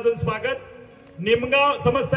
वाजून स्वागत। निमगाव समस्त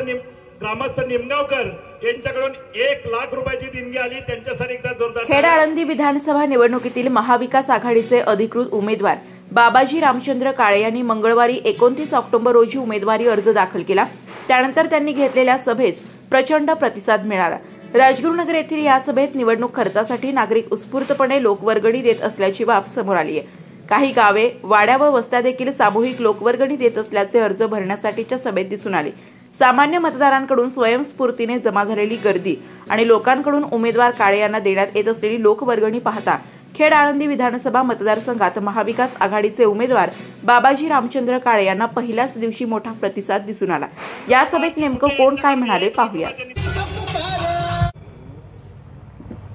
ग्रामस्थ निमगावकर यांच्याकडून 1 लाख रुपयाची देणगी आली, त्यांच्यासाठी एकदा जोरदार। खेड आळंदी विधानसभा निवडणुकीतील महाविकास आघाडीचे अधिकृत उमेदवार बाबाजी रामचंद्र काळे यांनी मंगळवारी 29 ऑक्टोबर रोजी उमेदवारी अर्ज दाखल केला। त्यानंतर त्यांनी घेतलेल्या सभेस प्रचंड प्रतिसाद मिळाला। राजगुरुनगर येथील या सभेत निवडणूक खर्चासाठी नागरिक उत्स्फूर्तपणे लोकवर्गणी देत असल्याची बाब समोर आली आहे। काही गावे, वाड्या व वस्त्या देखील सामूहिक लोकवर्गणी देत असल्याचे अर्ज भरण्यासाठीच्या सभेत दिसून आले। सामान्य मतदारांकडून स्वयंस्फूर्तीने जमा झालेली गर्दी आणि लोकांकडून उमेदवार काळे यांना देण्यात येत असलेली लोकवर्गणी पाहता खेड आळंदी विधानसभा मतदारसंघात महाविकास आघाडीचे उमेदवार बाबाजी रामचंद्र काळे यांना पहिल्याच दिवशी मोठा प्रतिसाद दिसून आला। या सभेत नेमकं कोण काय म्हणाले पाहूया।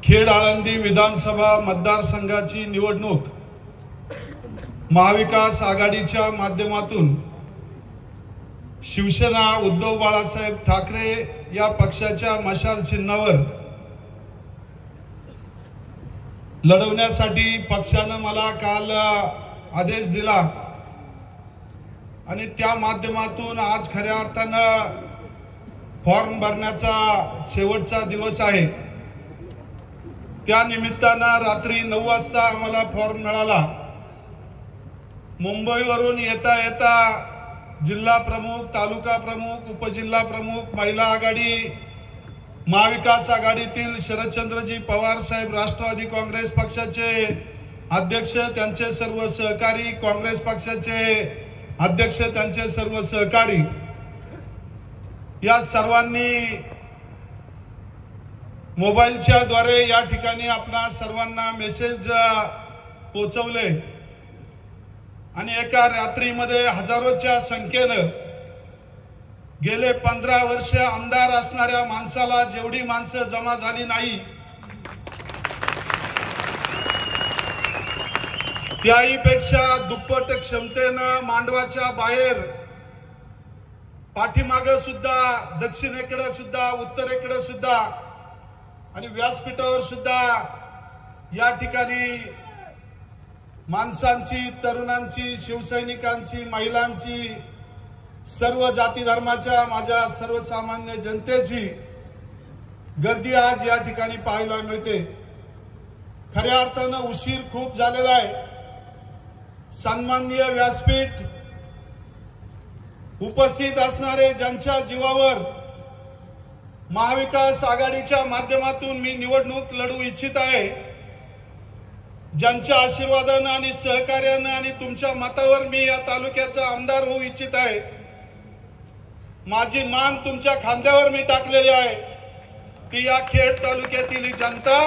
खेड आळंदी विधानसभा मतदारसंघाची निवडणूक महाविकास आघाडीच्या माध्यमातून शिवसेना उद्धव बाळासाहेब ठाकरे या पक्षाच्या मशाल चिन्हावर लढवण्यासाठी पक्षाने मला काल आदेश दिला आणि त्या माध्यमातून आज खऱ्या अर्थानं फॉर्म भरण्याचा शेवटचा दिवस आहे। त्या निमित्तानं रात्री 9 वाजता आम्हाला फॉर्म मिळाला। मुंबईवरून येता येता जिल्हा प्रमुख, तालुका प्रमुख, उपजिल्हा प्रमुख, महिला आघाडी, महाविकास आघाडीतील शरदचंद्रजी पवार साहेब, राष्ट्रवादी काँग्रेस पक्षाचे अध्यक्ष, त्यांचे सर्व सहकारी, काँग्रेस पक्षाचे अध्यक्ष, त्यांचे सर्व सहकारी, या सर्वांनी मोबाईलच्या द्वारे या ठिकाणी आपणा सर्वांना मेसेज पोहोचवले आणि एका रात्रीमध्ये हजारोच्या संख्येने गेले 15 वर्ष आमदार असणाऱ्या माणसाला जेवढी माणसं जमा झाली नाही त्याहीपेक्षा दुप्पट क्षमतेने मांडवाच्या बाहेर पाठीमागे सुद्धा, दक्षिणेकडे सुद्धा, उत्तरेकडे सुद्धा आणि व्यासपीठावर सुद्धा या ठिकाणी माणसांची, तरुणांची, शिवसैनिकांची, महिलांची, सर्व जाती धर्माच्या, माझ्या सर्वसामान्य जनतेची गर्दी आज या ठिकाणी पाहायला मिळते। खऱ्या अर्थानं उशीर खूप झालेला आहे। सन्माननीय व्यासपीठ, उपस्थित असणारे ज्यांच्या जीवावर महाविकास आघाडीच्या माध्यमातून मी निवडणूक लढवू इच्छित आहे, ज्यांच्या आशीर्वादाने आणि सहकार्याने आणि तुमच्या मतावर मी या तालुक्याचा आमदार होऊ इच्छित आहे, माझी मान तुमच्या खांद्यावर मी टाकलेली आहे, ती या खेड तालुक्यातील जनता,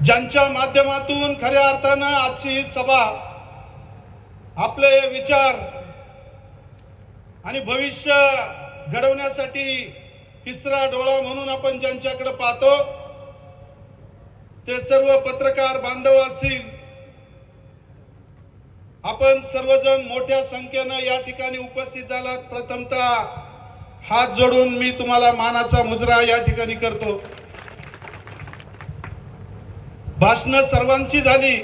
ज्यांच्या माध्यमातून खऱ्या अर्थानं आजची ही सभा आपले विचार आणि भविष्य घडवण्यासाठी तिसरा डोळा म्हणून आपण ज्यांच्याकडे पाहतो ते सर्व पत्रकार बांधव असतील, आपण सर्वजण मोठ्या संख्येने या ठिकाणी उपस्थित झालात। प्रथमतः हात जोडून मी तुम्हाला मानाचा मुजरा या ठिकाणी करतो। भाषण सर्वांची झाली,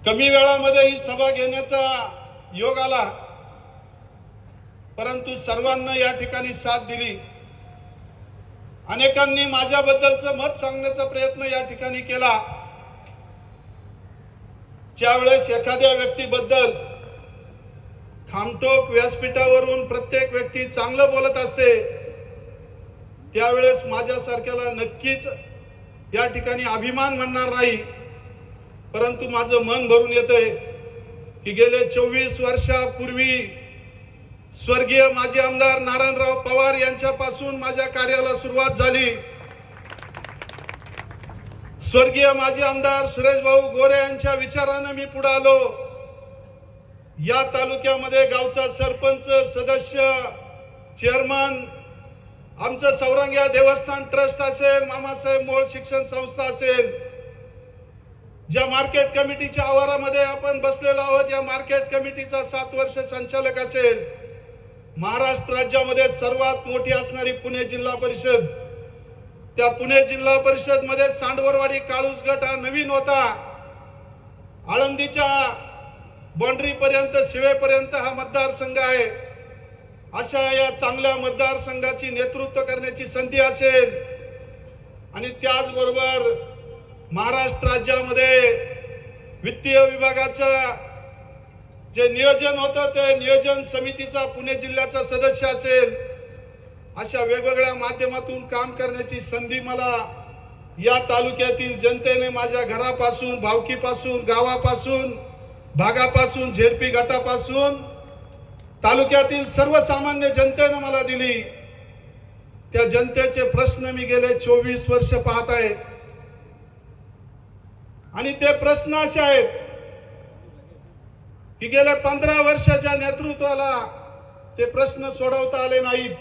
कमी वेळामध्ये ही सभा घेण्याचा योग आला, परंतु सर्वांना या ठिकाणी साथ दिली। अनेकांनी माझ्याबद्दलचं मत सांगण्याचा प्रयत्न या ठिकाणी केला। ज्यावेळेस एखाद्या व्यक्तीबद्दल खामटोक व्यासपीठावरून प्रत्येक व्यक्ती चांगलं बोलत असते, त्यावेळेस माझ्यासारख्याला नक्कीच या ठिकाणी अभिमान म्हणणार नाही, परंतु माझं मन भरून येतंय की गेले 24 वर्षापूर्वी स्वर्गीय माजी आमदार नारायणराव पवार यांच्यापासून माझ्या कार्याला सुरुवात झाली। स्वर्गीय माजी आमदार सुरेश भाऊ गोरे यांच्या विचाराने मी पुढे आलो। या तालुक्यामध्ये गावचा सरपंच, सदस्य, चेअरमन, आमचं सौरंग्या देवस्थान ट्रस्ट असेल, मामासाहेब मोळ शिक्षण संस्था असेल, ज्या मार्केट कमिटीच्या आवारामध्ये आपण बसलेलो आहोत, या मार्केट कमिटीचा 7 वर्ष संचालक असेल, महाराष्ट्र राज्यामध्ये सर्वात मोठी असणारी पुणे जिल्हा परिषद, त्या पुणे जिल्हा परिषद मध्ये सांडवरवाडी काळूस गट हा नवीन होता। आळंदीच्या बाउंड्री पर्यंत शिवेपर्यंत हा मतदारसंघ आहे। अशा या चांगल्या मतदारसंघाची नेतृत्व करण्याची संधी असेल आणि त्याचबरोबर महाराष्ट्र राज्यामध्ये वित्तीय विभागाचं जे नियोजन होतं ते नियोजन समितीचा पुणे जिल्ह्याचा सदस्य असेल, अशा वेगवेगळ्या माध्यमातून काम करण्याची संधी मला या तालुक्यातील जनतेने माझ्या घरापासून, भावकीपासून, गावापासून, भागापासून, झेडपी गटापासून तालुक्यातील सर्वसामान्य जनतेने मला दिली। त्या जनतेचे प्रश्न मी गेले 24 वर्ष पाहत आहे आणि ते प्रश्न असे आहेत की गेल्या 15 वर्षाच्या नेतृत्वाला ते प्रश्न सोडवता आले नाहीत।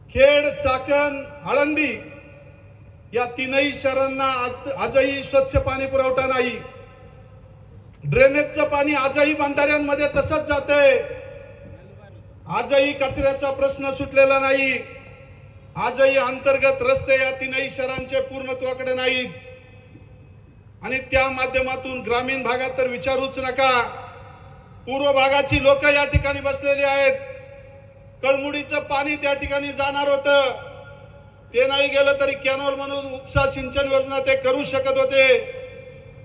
खेड, चाकण, आळंदी या तीनही शहरांना आजही स्वच्छ पाणी पुरवठा नाही। ड्रेनेजचं पाणी आजही बंधाऱ्यांमध्ये तसंच जातंय। आजही कचऱ्याचा प्रश्न सुटलेला नाही। आजही अंतर्गत रस्ते या तीनही शहरांचे पूर्णत्वाकडे नाहीत आणि त्या माध्यमातून ग्रामीण भागात तर विचारूच नका। पूर्व भागाची लोक या ठिकाणी बसलेली आहेत। कळमुडीचं पाणी त्या ठिकाणी जाणार होतं, ते नाही गेलं तरी कॅनॉल म्हणून उपसा सिंचन योजना ते करू शकत होते,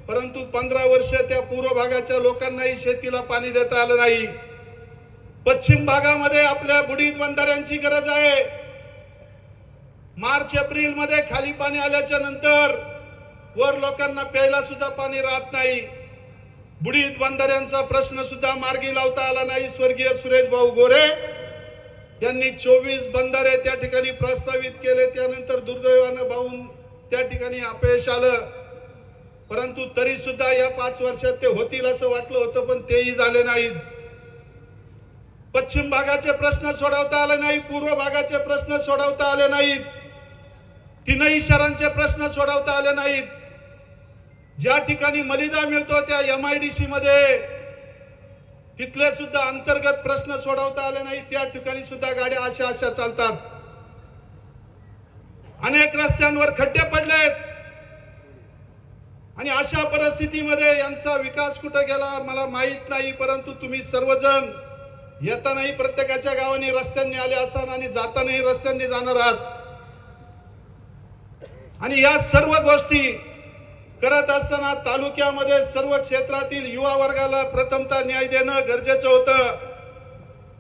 परंतु 15 वर्ष त्या पूर्व भागाच्या लोकांनाही शेतीला पाणी देता आलं नाही। पश्चिम भागामध्ये आपल्या बुडीत बंधाऱ्यांची गरज आहे। मार्च एप्रिल मध्ये खाली पाणी आल्याच्या नंतर वर लोकांना प्यायला सुद्धा पाणी राहत नाही। बुडीत बंधाऱ्यांचा प्रश्न सुद्धा मार्गी लावता आला नाही। स्वर्गीय सुरेश भाऊ गोरे यांनी 24 बंधारे त्या ठिकाणी प्रस्तावित केले, त्यानंतर दुर्दैवाने भाऊन त्या ठिकाणी अपयश आलं, परंतु तरी सुद्धा या 5 वर्षात ते होतील असं वाटलं होतं, पण तेही झाले नाहीत। पश्चिम भागाचे प्रश्न सोडवता आले नाही, पूर्व भागाचे प्रश्न सोडवता आले नाहीत, तीनही शहरांचे प्रश्न सोडवता आले नाहीत। ज्या ठिकाणी मलिदा मिळतो त्या MIDC मध्ये तिथले सुद्धा अंतर्गत प्रश्न सोडवता आले नाही, त्या ठिकाणी सुद्धा गाड्या अशा चालतात। अनेक रस्त्यांवर खड्डे पडलेत आणि अशा परिस्थितीमध्ये यांचा विकास कुठे गेला मला माहित नाही, परंतु तुम्ही सर्वजण येतानाही प्रत्येकाच्या गावांनी रस्त्यांनी आले असाल आणि जातानाही रस्त्यांनी जाणार आहात आणि या सर्व गोष्टी करत असताना तालुक्यामध्ये सर्व क्षेत्रातील युवा वर्गाला प्रथमतः न्याय देणं गरजेचं होतं,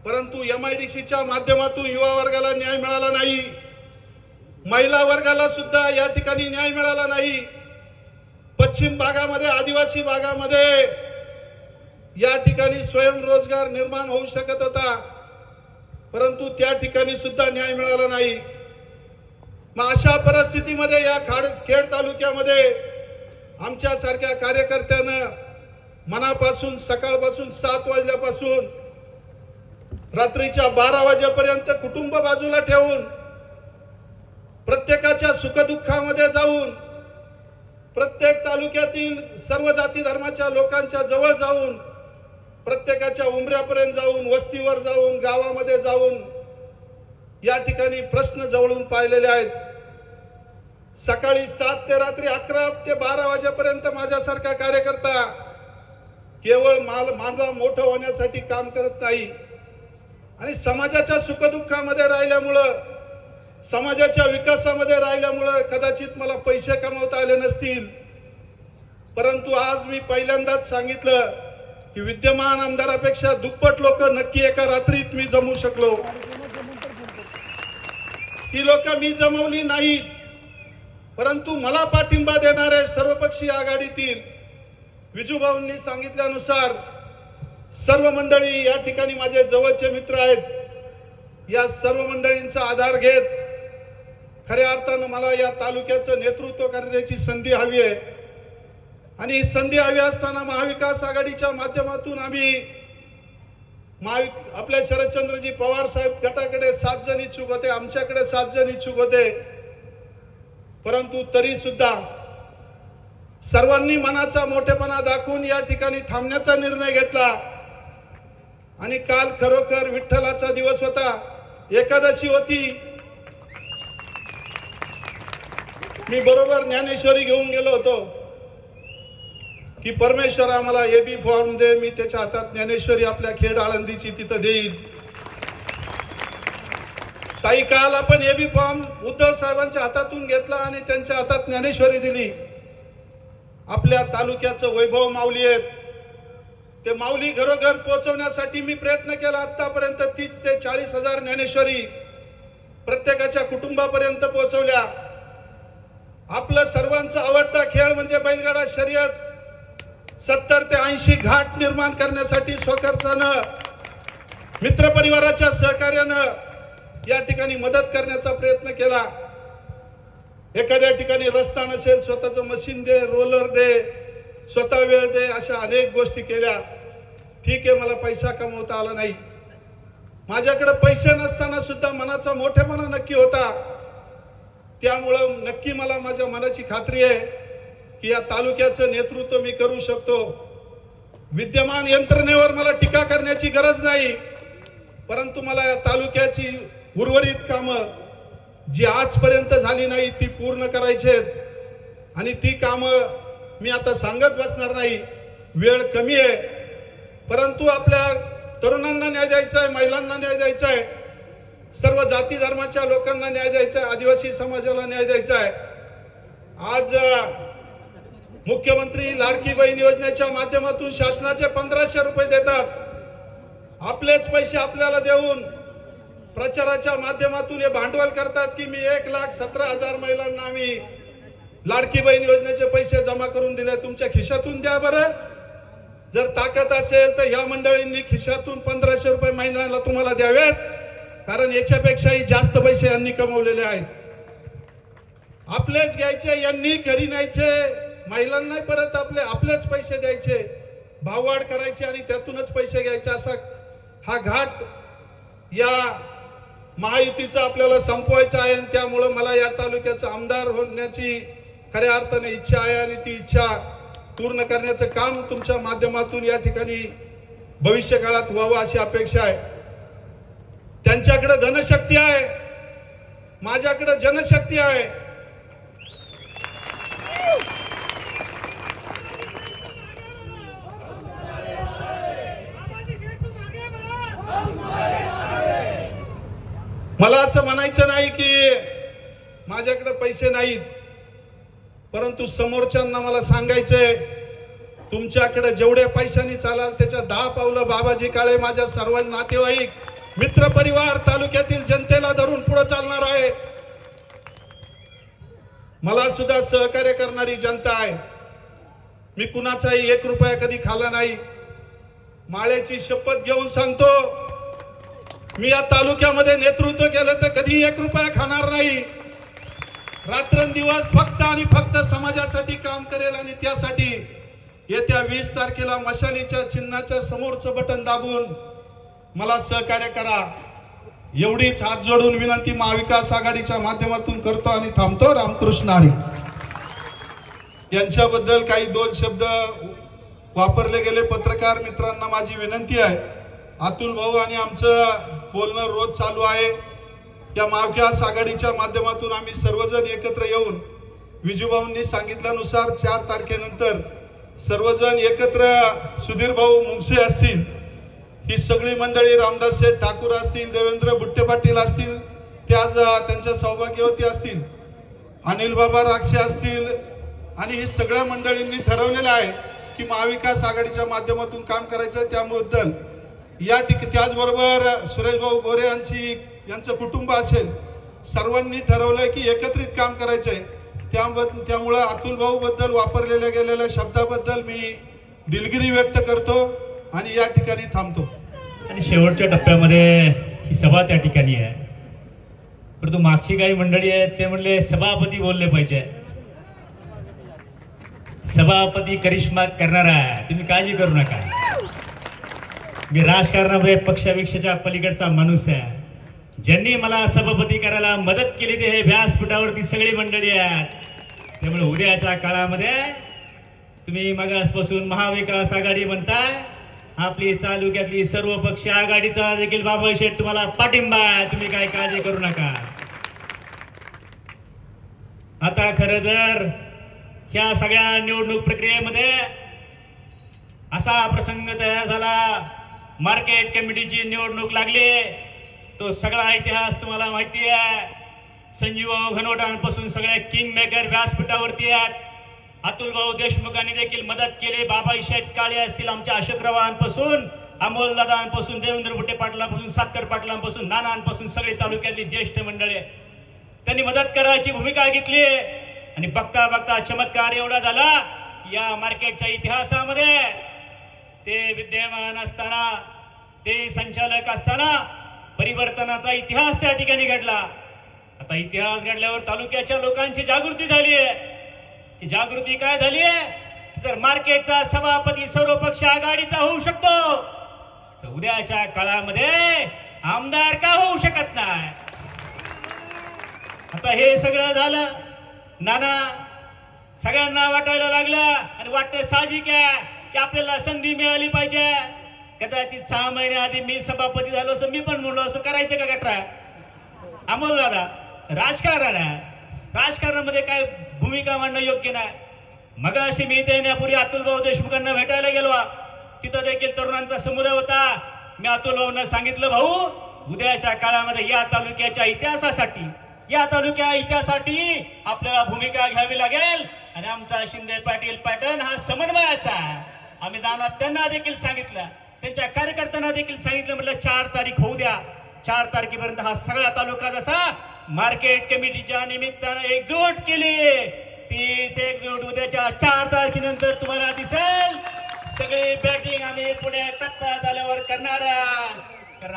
परंतु MIDCच्या माध्यमातून युवा वर्गाला न्याय मिळाला नाही। महिला वर्गाला सुद्धा या ठिकाणी न्याय मिळाला नाही। पश्चिम भागामध्ये, आदिवासी भागामध्ये या ठिकाणी स्वयंरोजगार निर्माण होऊ शकत होता, परंतु त्या ठिकाणी सुद्धा न्याय मिळाला नाही। मग अशा परिस्थितीमध्ये या खेड तालुक्यामध्ये आमच्या सारख्या कार्यकर्त्यानं मनापासून सकाळपासून 7 वाजल्यापासून रात्रीच्या 12 वाजेपर्यंत कुटुंब बाजूला ठेवून प्रत्येकाच्या सुखदुःखामध्ये जाऊन प्रत्येक तालुक्यातील सर्व जाती धर्माच्या लोकांच्या जवळ जाऊन प्रत्येकाच्या उंबऱ्यापर्यंत जाऊन वस्तीवर जाऊन गावामध्ये जाऊन या ठिकाणी प्रश्न जवळून पाहिलेले आहेत। सकाळी 7 ते रात्री 11 ते 12 वाजेपर्यंत माझ्यासारखा कार्यकर्ता केवळ माझा मोठं होण्यासाठी काम करत नाही आणि समाजाच्या सुखदुःखामध्ये राहिल्यामुळं, समाजाच्या विकासामध्ये राहिल्यामुळं कदाचित मला पैसे कमवता आले नसतील, परंतु आज मी पहिल्यांदाच सांगितलं की विद्यमान आमदारापेक्षा दुप्पट लोक नक्की एका रात्रीत मी जमवू शकलो। ही लोक मी जमवली नाहीत, परंतु मला पाठिंबा देणारे सर्वपक्षीय आघाडीतील विजूभाऊंनी सांगितल्यानुसार सर्व मंडळी या ठिकाणी माझे जवळचे मित्र आहेत। या सर्व मंडळींचा आधार घेत खऱ्या अर्थानं मला या तालुक्याचं नेतृत्व करण्याची संधी हवी आहे आणि ही संधी हवी असताना महाविकास आघाडीच्या माध्यमातून आम्ही आपल्या शरदचंद्रजी पवार साहेब गटाकडे 7 जण इच्छुक होते, आमच्याकडे 7 जण इच्छुक होते, परंतु तरी सुद्धा सर्वांनी मनाचा मोठेपणा दाखवून या ठिकाणी थांबण्याचा निर्णय घेतला आणि काल खरोखर विठ्ठलाचा दिवस होता, एकादशी होती। मी बरोबर ज्ञानेश्वरी घेऊन गेलो होतो की परमेश्वर आम्हाला एबी फॉर्म दे, मी त्याच्या हातात ज्ञानेश्वरी आपल्या खेड आळंदीची तिथं देईल. ताई, काल आपण एबी फॉर्म उद्धव साहेबांच्या हातातून घेतला आणि त्यांच्या हातात ज्ञानेश्वरी दिली. आपल्या तालुक्याचं वैभव माऊली आहेत, ते माऊली घरोघर पोहोचवण्यासाठी मी प्रयत्न केला. आतापर्यंत 30 ते 40 हजार ज्ञानेश्वरी प्रत्येकाच्या कुटुंबापर्यंत पोहोचवल्या. आपलं सर्वांचा आवडता खेळ म्हणजे बैलगाडा शर्यत, 70 ते 80 घाट निर्माण करण्यासाठी स्वखर्चानं मित्रपरिवाराच्या सहकार्यानं या ठिकाणी मदत करण्याचा प्रयत्न केला. एखाद्या ठिकाणी रस्ता नसेल, स्वतःचं मशीन दे, रोलर दे, स्वतः वेळ दे, अशा अनेक गोष्टी केल्या. ठीक आहे, मला पैसा कमवता आला नाही. माझ्याकडे पैसे नसताना सुद्धा मनाचा मोठेपणा नक्की होता. त्यामुळं नक्की मला माझ्या मनाची खात्री आहे की या तालुक्याचं नेतृत्व मी करू शकतो. विद्यमान यंत्रणेवर मला टीका करण्याची गरज नाही, परंतु मला या तालुक्याची उर्वरित कामं जी आजपर्यंत झाली नाही ती पूर्ण करायची आहेत. आणि ती कामं मी आता सांगत बसणार नाही, वेळ कमी आहे. परंतु आपल्या तरुणांना न्याय द्यायचा आहे, महिलांना न्याय द्यायचा आहे, सर्व जाती धर्माच्या लोकांना न्याय द्यायचा आहे, आदिवासी समाजाला न्याय द्यायचा आहे. आज मुख्यमंत्री लाडकी बहीण योजनेच्या माध्यमातून शासनाचे 1500 रुपये देतात. आपलेच पैसे आपल्याला देऊन प्रचाराच्या माध्यमातून हे भांडवल करतात की मी 1,17,000 महिलांना आम्ही लाडकी बहीण योजनेचे पैसे जमा करून दिले, तुमच्या खिशातून द्या बरं. जर ताकद असेल तर या मंडळींनी खिशातून 1500 रुपये महिन्याला तुम्हाला द्यावेत, कारण याच्यापेक्षाही जास्त पैसे यांनी कमवलेले आहेत. आपलेच घ्यायचे, यांनी घरी न्यायचे, महिलांना परत आपलेच पैसे द्यायचे, भाववाढ करायची आणि त्यातूनच पैसे घ्यायचे. असा हा घाट या महायुतीचा आपल्याला संपवायचा आहे. त्यामुळे मला या तालुक्याचा आमदार होण्याची खऱ्या अर्थाने इच्छा आहे आणि ती इच्छा पूर्ण करण्याचं काम तुमच्या माध्यमातून या ठिकाणी भविष्य काळात व्हावं अशी अपेक्षा आहे. त्यांच्याकडे धनशक्ती आहे, माझ्याकडे जनशक्ती आहे. मला असं म्हणायचं नाही की माझ्याकडे पैसे नाहीत, परंतु समोरच्यांना मला सांगायचंय, तुमच्याकडे जेवढे पैशांनी चालाल त्याच्या 10 पावलं बाबाजी काळे माझ्या सर्व नातेवाईक, मित्र परिवार, तालुक्यातील जनतेला धरून पुढे चालणार आहे. मला सुद्धा सहकार्य करणारी जनता आहे. मी कुणाचाही 1 रुपया कधी खाल्ला नाही. माळेची शपथ घेऊन सांगतो, मी या तालुक्यामध्ये नेतृत्व केलं तर कधी 1 रुपया खाणार नाही. रात्रंदिवस फक्त आणि फक्त समाजासाठी काम करेल आणि त्यासाठी येत्या 20 तारखेला मशालीच्या चिन्हाच्या समोरचं बटन दाबून मला सहकार्य करा. एवढीच हात जोडून विनंती महाविकास आघाडीच्या माध्यमातून करतो आणि थांबतो. रामकृष्ण हरी. यांच्याबद्दल काही 2 शब्द वापरले गेले. पत्रकार मित्रांना माझी विनंती आहे, अतुल भाऊ आणि आमचं बोलणं रोज चालू आहे. या महाविकास आघाडीच्या माध्यमातून आम्ही सर्वजण एकत्र येऊन विजूभाऊंनी सांगितल्यानुसार 4 तारखेनंतर सर्वजण एकत्र, सुधीर भाऊ मुंगसे असतील, ही सगळी मंडळी, रामदास शेठ ठाकूर असतील, देवेंद्र बुट्टे पाटील असतील, ते आज त्यांच्या सौभाग्यवती असतील, अनिल बाबा राक्षे असतील, आणि हे सगळ्या मंडळींनी ठरवलेलं आहे की महाविकास आघाडीच्या माध्यमातून काम करायचं. त्याबद्दल या ठिकाणी त्याचबरोबर सुरेश भाऊ गोरे यांचं कुटुंब असेल, सर्वांनी ठरवलंय की एकत्रित काम करायचंय. त्यामुळे अतुल भाऊ बद्दल वापरलेल्या गेलेल्या शब्दाबद्दल मी दिलगिरी व्यक्त करतो आणि या ठिकाणी थांबतो. आणि शेवटच्या टप्प्यामध्ये ही सभा त्या ठिकाणी आहे, परंतु मागची काही मंडळी आहेत ते म्हणले सभापती बोलले पाहिजे. सभापती करिश्मा करणार आहे, तुम्ही काळजी करू नका. मी राजकारणामध्ये पक्षापेक्षाच्या पलीकडचा माणूस आहे. ज्यांनी मला सभापती करायला मदत केली ते हे व्यासपीठावरती सगळी मंडळी आहेत. त्यामुळे उद्याच्या काळामध्ये तुम्ही मागासपासून महाविकास आघाडी म्हणताय, आपली तालुक्यातली सर्व पक्ष आघाडीचा देखील बाबा शेठ तुम्हाला पाठिंबा आहे. तुम्ही काय काळजी करू नका. आता खरं तर ह्या सगळ्या निवडणूक प्रक्रियेमध्ये असा प्रसंग तयार झाला. मार्केट कमिटीची निवडणूक लागली. तो सगळा इतिहास तुम्हाला माहिती आहे. संजीवभाऊ घनवटांपासून सगळे किंग मेकर व्यासपीठावरती आहेत. अतुलभाऊ देशमुखांनी देखील मदत केली. बाबाई शेठ काळे असतील, आमच्या अशोकरावांपासून, अमोलदादांपासून, देवेंद्र भुट्टे पाटलांपासून, सातकर पाटलांपासून, नानांपासून सगळी तालुक्यातली ज्येष्ठ मंडळी त्यांनी मदत करायची भूमिका घेतली. आणि बघता बघता चमत्कार एवढा झाला की या मार्केटच्या इतिहासामध्ये ते विद्यमान असताना, ते संचालक असताना परिवर्तनाचा इतिहास त्या ठिकाणी घडला. आता इतिहास घडल्यावर तालुक्याच्या लोकांची जागृती झाली आहे. ती जागृती काय झाली आहे की जर मार्केटचा सभापती सर्वपक्ष आघाडीचा होऊ शकतो तर उद्याच्या काळामध्ये आमदार का होऊ शकत नाही. आता हे सगळं झालं. नाना सगळ्यांना वाटायला लागलं आणि वाटतं साहजिक आहे की आपल्याला संधी मिळाली पाहिजे. कदाचित 6 महिन्याआधी मी सभापती झालो असं मी पण म्हणलो असं करायचं का गटरा. अमोल दादा राजकारण आहे, राजकारणामध्ये काय भूमिका मांडणं योग्य नाही. मग अशी मी येण्यापूर्वी अतुलभाऊ देशमुखांना भेटायला गेलो. तिथं देखील तरुणांचा समुदाय होता. मी अतुलभाऊंना सांगितलं, भाऊ उद्याच्या काळामध्ये या तालुक्याच्या इतिहासासाठी, या तालुक्या इतिहासासाठी आपल्याला भूमिका घ्यावी लागेल. आणि आमचा शिंदे पाटील पॅटर्न हा समन्वयाचा आहे. आम्ही दानात त्यांना देखील सांगितलं, त्यांच्या कार्यकर्त्यांना देखील सांगितलं. म्हटलं 4 तारीख होऊ द्या. 4 तारखेपर्यंत हा सगळा तालुका जसा मार्केट कमिटीच्या निमित्तानं एकजूट केली, तीच एकजूट उद्याच्या 4 तारखेनंतर तुम्हाला दिसेल. सगळी बॅटिंग आम्ही पुढे टप्प्यात आल्यावर करणार.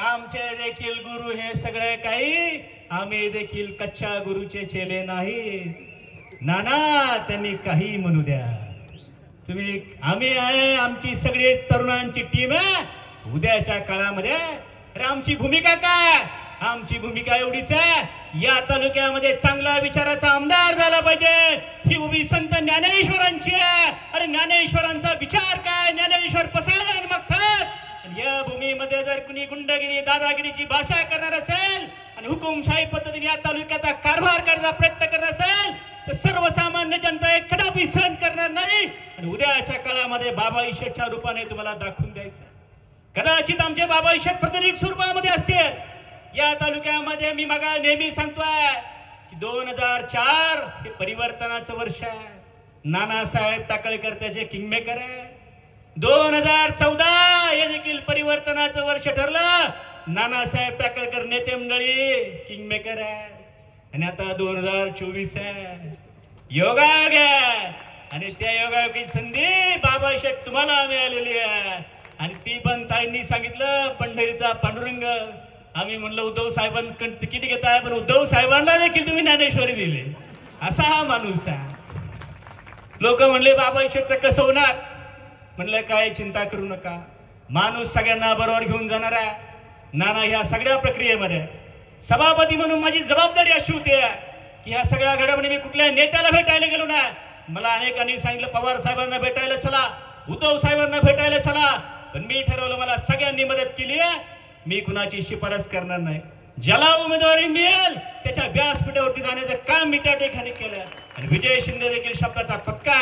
आमचे देखील गुरु हे सगळे काही, आम्ही देखील कच्च्या गुरुचे चेले नाही. नाना त्यांनी काही म्हणू द्या, तुम्ही आम्ही आहे, आमची सगळी तरुणांची टीम आहे. उद्याच्या काळामध्ये अरे आमची भूमिका काय, आमची भूमिका एवढीच आहे, या तालुक्यामध्ये चांगला विचाराचा आमदार झाला पाहिजे. ही उभी संत ज्ञानेश्वरांची आहे. अरे ज्ञानेश्वरांचा विचार काय, ज्ञानेश्वर पसायदान मागतात. या भूमीमध्ये जर कुणी गुंडगिरी, दादागिरीची भाषा करणार असेल आणि हुकुमशाही पद्धतीने या तालुक्याचा कारभार करण्याचा प्रयत्न करणार असेल तर सर्वसामान्य जनता एक कदापि सहन करणार नाही. आणि उद्याच्या काळामध्ये बाबाई शेठच्या रूपाने तुम्हाला दाखवून द्यायचं. कदाचित आमचे बाबाई शेठ प्रतिनिधी स्वरूपामध्ये असतील या तालुक्यामध्ये. मी मगा नेहमी सांगतोय की 2004 हे परिवर्तनाचं वर्ष आहे. नानासाहेब टाकळेकर त्याचे किंगमेकर आहे. 2014 हे देखील परिवर्तनाचं वर्ष ठरलं. नानासाहेब टाकळेकर नेते मंडळी किंगमेकर आहे. आणि आता 2024 आहे. योगायोग आहे आणि त्या योगायोगी संधी बाबा शेठ तुम्हाला मिळालेली आहे. आणि ती पण ताईंनी सांगितलं पंढरीचा पांडुरंग. आम्ही म्हणलं उद्धव साहेबांकडे तिकीट घेत आहे, पण उद्धव साहेबांना देखील तुम्ही ज्ञानेश्वरी दिली. असा हा माणूस आहे. लोक म्हणले बाबा शेठचं कसं होणार. म्हणलं काय चिंता करू नका, माणूस सगळ्यांना बरोबर घेऊन जाणार आहे. नाना ह्या सगळ्या प्रक्रियेमध्ये सभापती म्हणून माझी जबाबदारी अशी होती की ह्या सगळ्या घडामोडी मी कुठल्या नेत्याला भेटायला गेलो ना. मला अनेकांनी सांगितलं पवार साहेबांना भेटायला चला, उद्धव साहेबांना भेटायला चला, पण मी ठरवलं मला सगळ्यांनी मदत केली आहे. मी कुणाची शिफारस करणार नाही. ज्याला उमेदवारी मिळेल त्याच्या व्यासपीठावरती जाण्याचं काम मी त्या ठिकाणी केलं. आणि विजय शिंदे देखील शब्दाचा पक्का.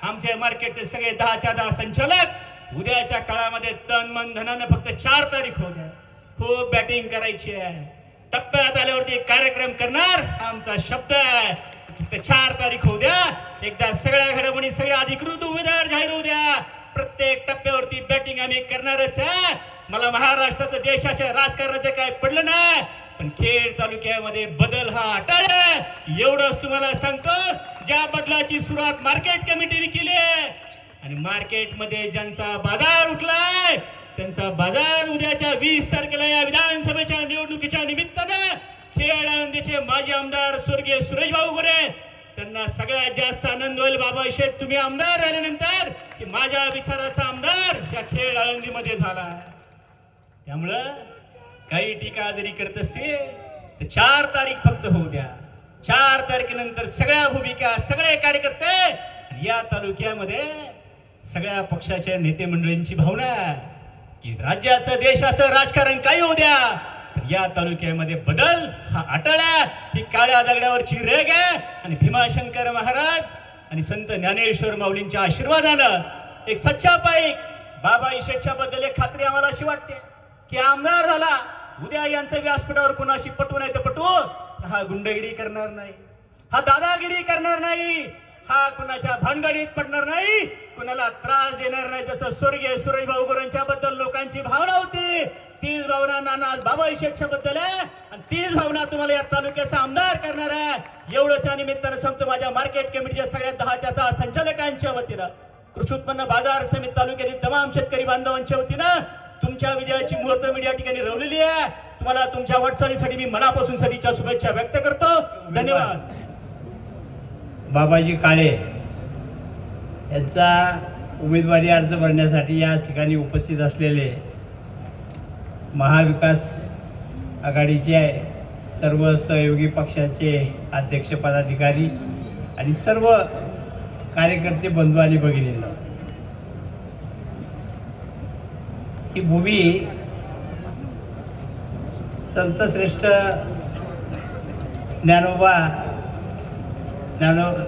आमच्या मार्केटचे सगळे 10च्या 10 संचालक उद्याच्या काळामध्ये तन मन धनानं फक्त 4 तारीख होऊ द्या. खूप बॅटिंग करायची आहे. टप्प्यात आल्यावरती कार्यक्रम करणार आमचा शब्द आहे. फक्त 4 तारीख होऊ द्या. एकदा सगळ्या घडामोडी सगळ्या अधिकृत उमेदवार जाहीर होऊ द्या. प्रत्येक टप्प्यावरती बॅटिंग आम्ही करणारच आहे. मला महाराष्ट्राचं देशाच्या राजकारणाचं काय पडलं नाही, पण खेड तालुक्यामध्ये बदल हा अटळ आहे एवढंच तुम्हाला सांगतो. ज्या बदलाची सुरुवात मार्केट कमिटीने केली आहे आणि मार्केटमध्ये ज्यांचा बाजार उठलाय त्यांचा बाजार उद्याच्या 20 तारखेला या विधानसभेच्या निवडणुकीच्या निमित्तानं खेड आळंदीचे माजी आमदार स्वर्गीय सुरेश भाऊ गोरे त्यांना सगळ्यात जास्त आनंद होईल. बाबा शेठ तुम्ही आमदार झाल्यानंतर की माझ्या विचाराचा आमदार या खेड आळंदीमध्ये झाला. त्यामुळं काही टीका जरी करत असतील तर 4 तारीख फक्त होऊ द्या. 4 तारखेनंतर सगळ्या भूमिका सगळे कार्यकर्ते या तालुक्यामध्ये सगळ्या पक्षाच्या नेते मंडळींची भावना की राज्याचं देशाचं राजकारण काही होऊ द्या, या तालुक्यामध्ये बदल हा अटळ आहे. ही काळ्या दगडावरची रेग आहे आणि भीमाशंकर महाराज आणि संत ज्ञानेश्वर माऊलींच्या आशीर्वादानं एक सच्चा पाईक बाबा इशेटच्या बद्दल एक खात्री आम्हाला अशी वाटते की आमदार झाला उद्या यांचं व्यासपीठावर कुणाशी पटवून आहे तर पटवू, हा गुंडगिरी करणार नाही, हा दादागिरी करणार नाही, हा कुणाच्या भानगडीत पडणार नाही, कुणाला त्रास देणार नाही. जसं स्वर्गीय सुरेश भाऊ गोरेंच्या बद्दल लोकांची भावना होती, तीच भावना नाना बाबा इशेटच्या बद्दल आहे आणि तीच भावना तुम्हाला या तालुक्याचा आमदार करणार आहे. एवढंच या निमित्तानं सांगतो माझ्या मार्केट कमिटीच्या सगळ्या 10च्या 10 संचालकांच्या वतीनं, कृषी उत्पन्न बाजार समिती तालुक्यातील तमाम शेतकरी बांधवांच्या वतीनं तुमच्या विजयाची मुहूर्त मीडिया ठिकाणी रवलेली आहे. तुम्हाला तुमच्या वाटचालीसाठी मी मनापासून सदिच्छा शुभेच्छा व्यक्त करतो. धन्यवाद. बाबाजी काळे यांचा उमेदवारी अर्ज भरण्यासाठी या ठिकाणी उपस्थित असलेले महाविकास आघाडीचे सर्व सहयोगी पक्षाचे अध्यक्ष पदाधिकारी आणि सर्व कार्यकर्ते बंधू आणि भगिनींनो, ही भूमी संतश्रेष्ठ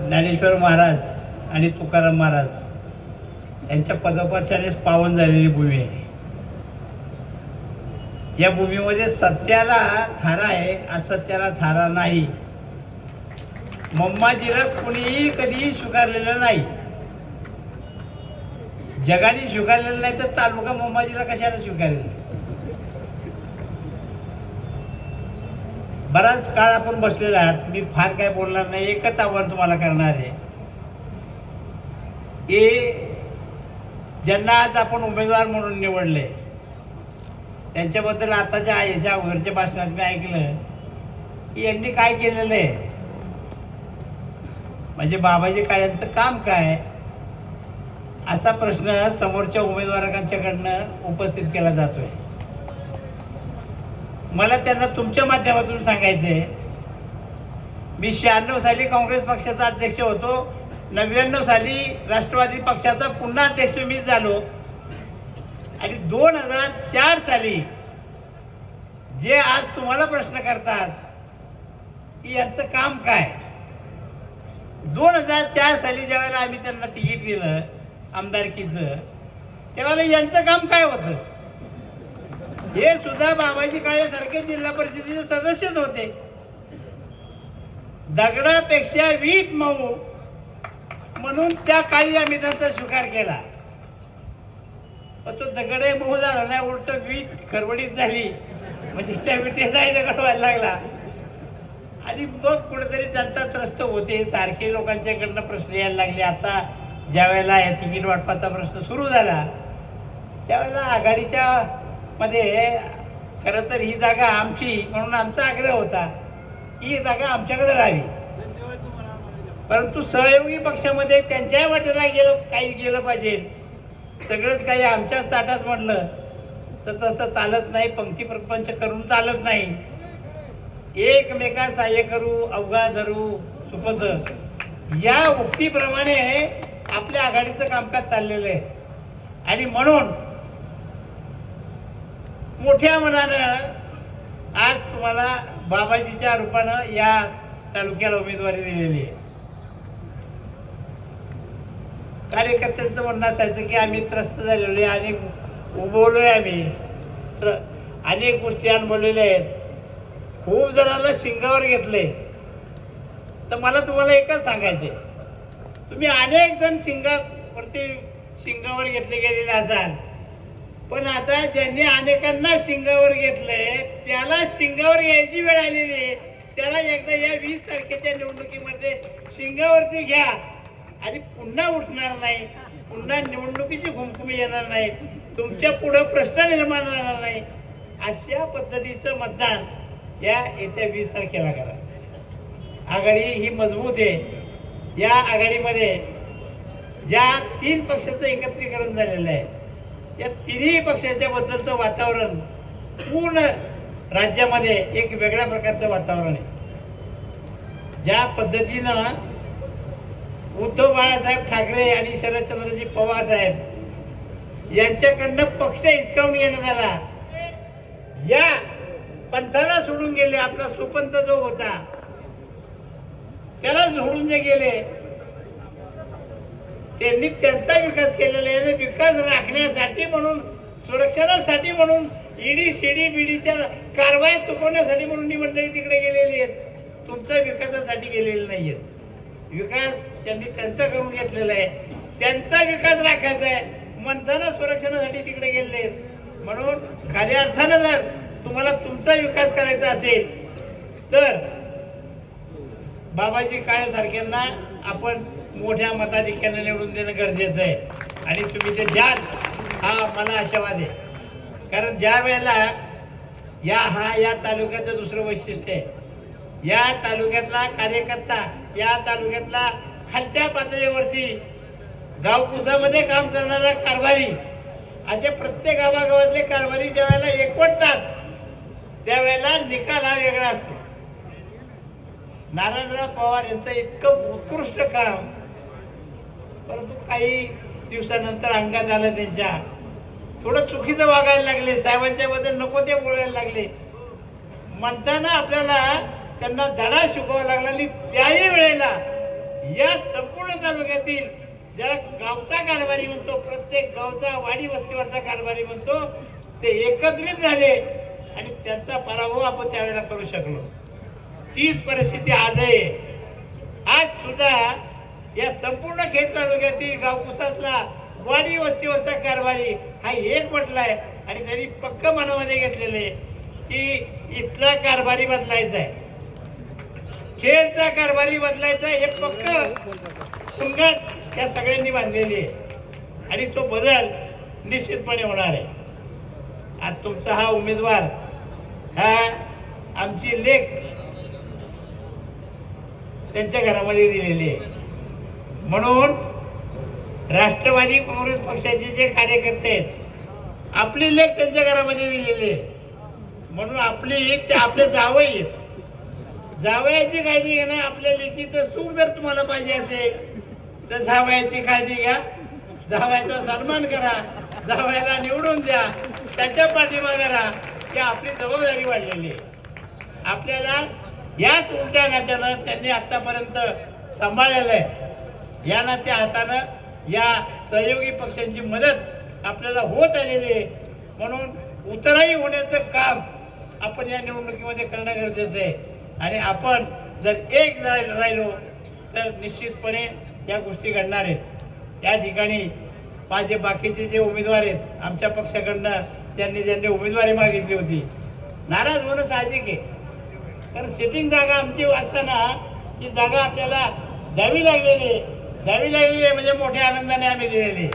ज्ञानेश्वर महाराज आणि तुकाराम महाराज यांच्या पदस्पर्शानेच पावन झालेली भूमी आहे. या भूमीमध्ये सत्याला थारा आहे, असत्याला थारा नाही. मम्माजीला कुणीही कधीही स्वीकारलेलं नाही, जगाने स्वीकारलेलं नाही तर तालुका मम्माजीला कशाला स्वीकारेल. बराच काळ आपण बसलेला आहात, मी फार काय बोलणार नाही. एकच आव्हान तुम्हाला करणार आहे की ज्यांना आज आपण उमेदवार म्हणून निवडले त्यांच्याबद्दल आताच्या याच्या अगोदरच्या भाषणात मी ऐकलं की यांनी काय केलेलं आहे, म्हणजे बाबाजी काळ्यांचं काम काय, असा प्रश्न समोरच्या उमेदवारांच्याकडनं उपस्थित केला जातोय. मला त्यांना तुमच्या माध्यमातून सांगायचंय, मी 96 साली काँग्रेस पक्षाचा अध्यक्ष होतो, 99 साली राष्ट्रवादी पक्षाचा पुन्हा अध्यक्ष मी झालो आणि 2004 साली जे आज तुम्हाला प्रश्न करतात की यांचं काम काय, 2004 साली ज्यावेळेला आम्ही त्यांना तिकीट दिलं आमदारकीचं, त्यावेळेला यांचं काम काय होतं हे सुद्धा बाबाजी काळे सारखे जिल्हा परिषदेचे सदस्यच होते. दगडापेक्षा वीट मऊ म्हणून त्या काळी आम्ही त्यांचा स्वीकार केला. पण तो दगडे मऊ झाला नाही, उलट वीट खरवडीत झाली, म्हणजे त्या विटेचाही दगड व्हायला लागला. आणि मग कुठेतरी जनता त्रस्त होते, सारखे लोकांच्याकडनं प्रश्न यायला लागले. आता ज्या वेळेला या तिकीट वाटपाचा प्रश्न सुरू झाला त्यावेळेला आघाडीच्या मध्ये खरं तर ही जागा आमची म्हणून आमचा आग्रह होता की ही जागा आमच्याकडे राहावी, परंतु सहयोगी पक्षामध्ये त्यांच्या वाटेला काही गेलं पाहिजे, सगळंच काही आमच्याच ताटात म्हटलं तर तसं चालत नाही. पंक्ती प्रपंच करून चालत नाही. एकमेका सहाय्य करू अवघा धरू सुपथ या उक्तीप्रमाणे आपल्या आघाडीचं कामकाज चाललेलं आहे. आणि म्हणून मोठ्या मनानं आज तुम्हाला बाबाजीच्या रूपानं या तालुक्याला उमेदवारी दिलेली आहे. कार्यकर्त्यांचं म्हणणं असायचं की आम्ही त्रस्त झालेलो आहे, अनेक उभवलोय, आम्ही अनेक गोष्टी अनुभवलेल्या आहेत, खूप जणांना शिंगावर घेतले. तर मला तुम्हाला एकच सांगायचे, तुम्ही अनेक जण शिंगावर घेतले गेलेले असाल, पण आता ज्यांनी अनेकांना शिंगावर घेतलंय त्याला शिंगावर यायची वेळ आलेली आहे. त्याला एकदा या 20 तारखेच्या निवडणुकीमध्ये शिंगावरती घ्या आणि पुन्हा उठणार नाही, पुन्हा निवडणुकीची घुमघुमी येणार नाही, तुमच्या पुढे प्रश्न निर्माण होणार नाही. अशा पद्धतीचं मतदान या येत्या 20 तारखेला करा. आघाडी ही मजबूत आहे. या आघाडीमध्ये ज्या 3 पक्षाचं एकत्रीकरण झालेलं आहे, या तिन्ही पक्षाच्या बद्दलचं वातावरण पूर्ण राज्यामध्ये एक वेगळ्या प्रकारचं वातावरण आहे. ज्या पद्धतीनं उद्धव बाळासाहेब ठाकरे आणि शरदचंद्रजी पवार साहेब यांच्याकडनं पक्ष हिसकावून घेण्यात आला, या पंथाला सोडून गेले. आपला सुपंथ जो होता त्याला सोडून जे गेले त्यांनी त्यांचा विकास केलेला आहे. विकास राखण्यासाठी म्हणून, सुरक्षणासाठी म्हणून, ईडी सीडी बीडीच्या कारवाया चुकवण्यासाठी म्हणून ही मंडळी तिकडे गेलेली आहेत. तुमच्या विकासासाठी गेलेले नाहीयेत. विकास त्यांनी त्यांचा करून घेतलेला आहे. त्यांचा विकास राखायचा आहे म्हणताना सुरक्षणासाठी तिकडे गेलेले आहेत. म्हणून खऱ्या अर्थानं जर तुम्हाला तुमचा विकास करायचा असेल तर बाबाजी काळे सारख्यांना आपण मोठ्या मताधिक्याने निवडून देणं गरजेचं आहे. आणि तुम्ही ते द्याल हा मला आशावाद आहे. कारण ज्या वेळेला या तालुक्याचं दुसरं वैशिष्ट्य आहे, या तालुक्यातला कार्यकर्ता, या तालुक्यातला खालच्या पातळीवरती गावकुसामध्ये काम करणारा कारभारी, असे प्रत्येक गावागावातले कारभारी ज्या वेळेला एकवटतात त्यावेळेला निकाल हा वेगळा असतो. नारायणराव पवार यांचं इतकं उत्कृष्ट काम, परंतु काही दिवसानंतर अंगात आलं त्यांच्या, थोडं चुकीचं वागायला लागले, साहेबांच्या बद्दल नको ते बोलायला लागले म्हणताना आपल्याला त्यांना धडा शिकवावा लागला. आणि त्याही वेळेला या संपूर्ण तालुक्यातील ज्याला गावचा कारभारी म्हणतो, प्रत्येक गावचा वाडी वस्तीवरचा कारभारी म्हणतो, ते एकत्रित झाले आणि त्यांचा पराभव आपण त्यावेळेला करू शकलो. तीच परिस्थिती आज आहे. आज सुद्धा या संपूर्ण खेड तालुक्यातील गावकुसातला वाडी वस्तीवरचा कारभारी हा एक म्हटलाय आणि त्यांनी पक्क मनामध्ये घेतलेले की इथला कारभारी बदलायचा आहे, खेडचा कारभारी बदलायचा हे पक्क तुंगट त्या सगळ्यांनी बांधलेली आहे आणि तो बदल निश्चितपणे होणार आहे. आज तुमचा हा उमेदवार हा आमची लेख त्यांच्या घरामध्ये दिलेली आहे. म्हणून राष्ट्रवादी काँग्रेस पक्षाचे जे कार्यकर्ते आहेत आपली लेख त्यांच्या घरामध्ये दिलेली आहे. म्हणून आपली ते आपले जावई आहेत. जावयाची काळजी घेणं, आपल्या लेखीचं सुख जर तुम्हाला पाहिजे असेल तर जावयाची काळजी घ्या, जावयाचा सन्मान करा, जावयाला निवडून द्या, त्याच्या पाठीमागे राहा. ही आपली जबाबदारी वाढलेली आहे. आपल्याला याच उलट्या नात्यानं त्यांनी आतापर्यंत सांभाळलेलं आहे. या नात्या हातानं या सहयोगी पक्षांची मदत आपल्याला होत आलेली आहे. म्हणून उतराई होण्याचं काम आपण या निवडणुकीमध्ये करणं गरजेचं आहे. आणि आपण जर एक राहिलो तर निश्चितपणे या गोष्टी घडणार आहेत. या ठिकाणी माझे बाकीचे जे उमेदवार आहेत आमच्या पक्षाकडनं ज्यांनी उमेदवारी मागितली होती, नाराज होणं साहजिक आहे. कारण सिटिंग जागा आमची असताना ती जागा आपल्याला द्यावी लागलेली आहे म्हणजे मोठ्या आनंदाने आम्ही दिलेली.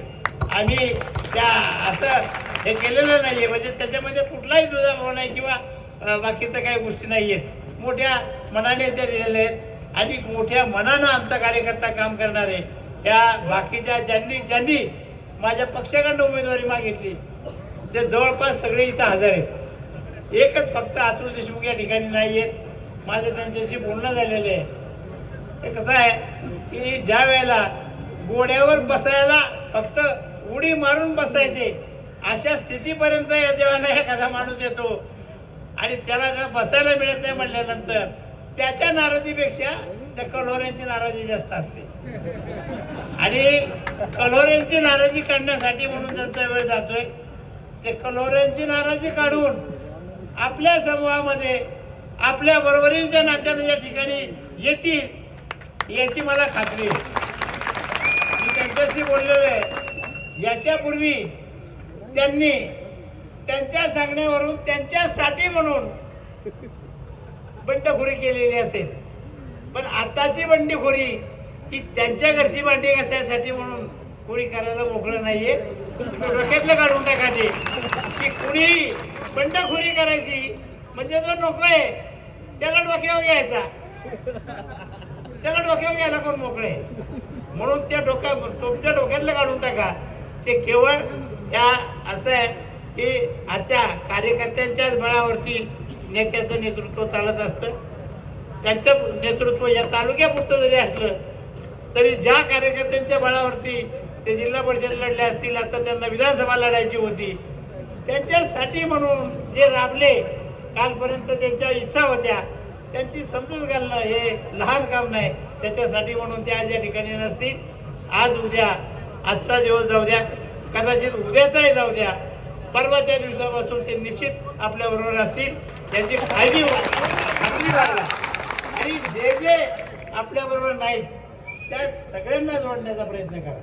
आम्ही त्या असं हे केलेलं नाही आहे म्हणजे त्याच्यामध्ये कुठलाही दुजाभाव नाही किंवा बाकीचं काही गोष्टी नाही आहेत. मोठ्या मनाने ते दिलेले आहेत आणि मोठ्या मनानं आमचा कार्यकर्ता काम करणार आहे. त्या बाकीच्या ज्यांनी माझ्या पक्षाकडनं उमेदवारी मागितली ते जवळपास सगळे इथं हजर आहेत. एकच फक्त अतुल देशमुख या ठिकाणी नाही आहेत. माझं त्यांच्याशी बोलणं झालेलं आहे. ते कसं आहे की ज्या वेळेला घोड्यावर बसायला फक्त उडी मारून बसायचे अशा स्थितीपर्यंत जेव्हा एखादा माणूस येतो आणि त्याला बसायला मिळत नाही म्हटल्यानंतर त्याच्या नाराजीपेक्षा त्या कलोऱ्यांची नाराजी जास्त असते. आणि कलोऱ्यांची नाराजी काढण्यासाठी म्हणून त्यांचा वेळ जातोय. ते कलोऱ्यांची नाराजी काढून आपल्या समूहामध्ये आपल्या बरोबरीच्या नात्याने या ठिकाणी येतील याची मला खात्री आहे. मी त्यांच्याशी बोललेलो आहे. याच्यापूर्वी त्यांनी त्यांच्या सांगण्यावरून त्यांच्यासाठी म्हणून बंडखोरी केलेली असेल, पण आताची बंडखोरी ही त्यांच्या घरची भांडी घासायसाठी म्हणून कोणी करायला मोकळं नाहीये. डोक्यातलं काढून टाकायचे की कुणी बंडखोरी करायची म्हणजे जो नको आहे त्याला डोक्यावर घ्यायचा, त्याला डोक्यावर घ्यायला कोण मोकळे. म्हणून त्या तुमच्या डोक्यातलं काढून टाका. ते केवळ त्या असं आहे की आजच्या कार्यकर्त्यांच्याच बळावरती नेत्याचं नेतृत्व चालत असतं. त्यांचं नेतृत्व या तालुक्यापुरतं जरी असलं तरी ज्या कार्यकर्त्यांच्या बळावरती ते जिल्हा परिषद लढले असतील, आता त्यांना विधानसभा लढायची होती, त्यांच्यासाठी म्हणून जे राबले कालपर्यंत त्यांच्या इच्छा होत्या त्यांची समजून घालणं हे लहान काम नाही. त्याच्यासाठी म्हणून ते आज या ठिकाणी नसतील. आज उद्या आजचा दिवस जाऊ द्या, कदाचित उद्याचाही जाऊ द्या, परवाच्या दिवसापासून ते निश्चित आपल्या बरोबर असतील याची खात्री बाळगा. आणि जे जे आपल्या बरोबर नाहीत त्या सगळ्यांना जोडण्याचा प्रयत्न करा.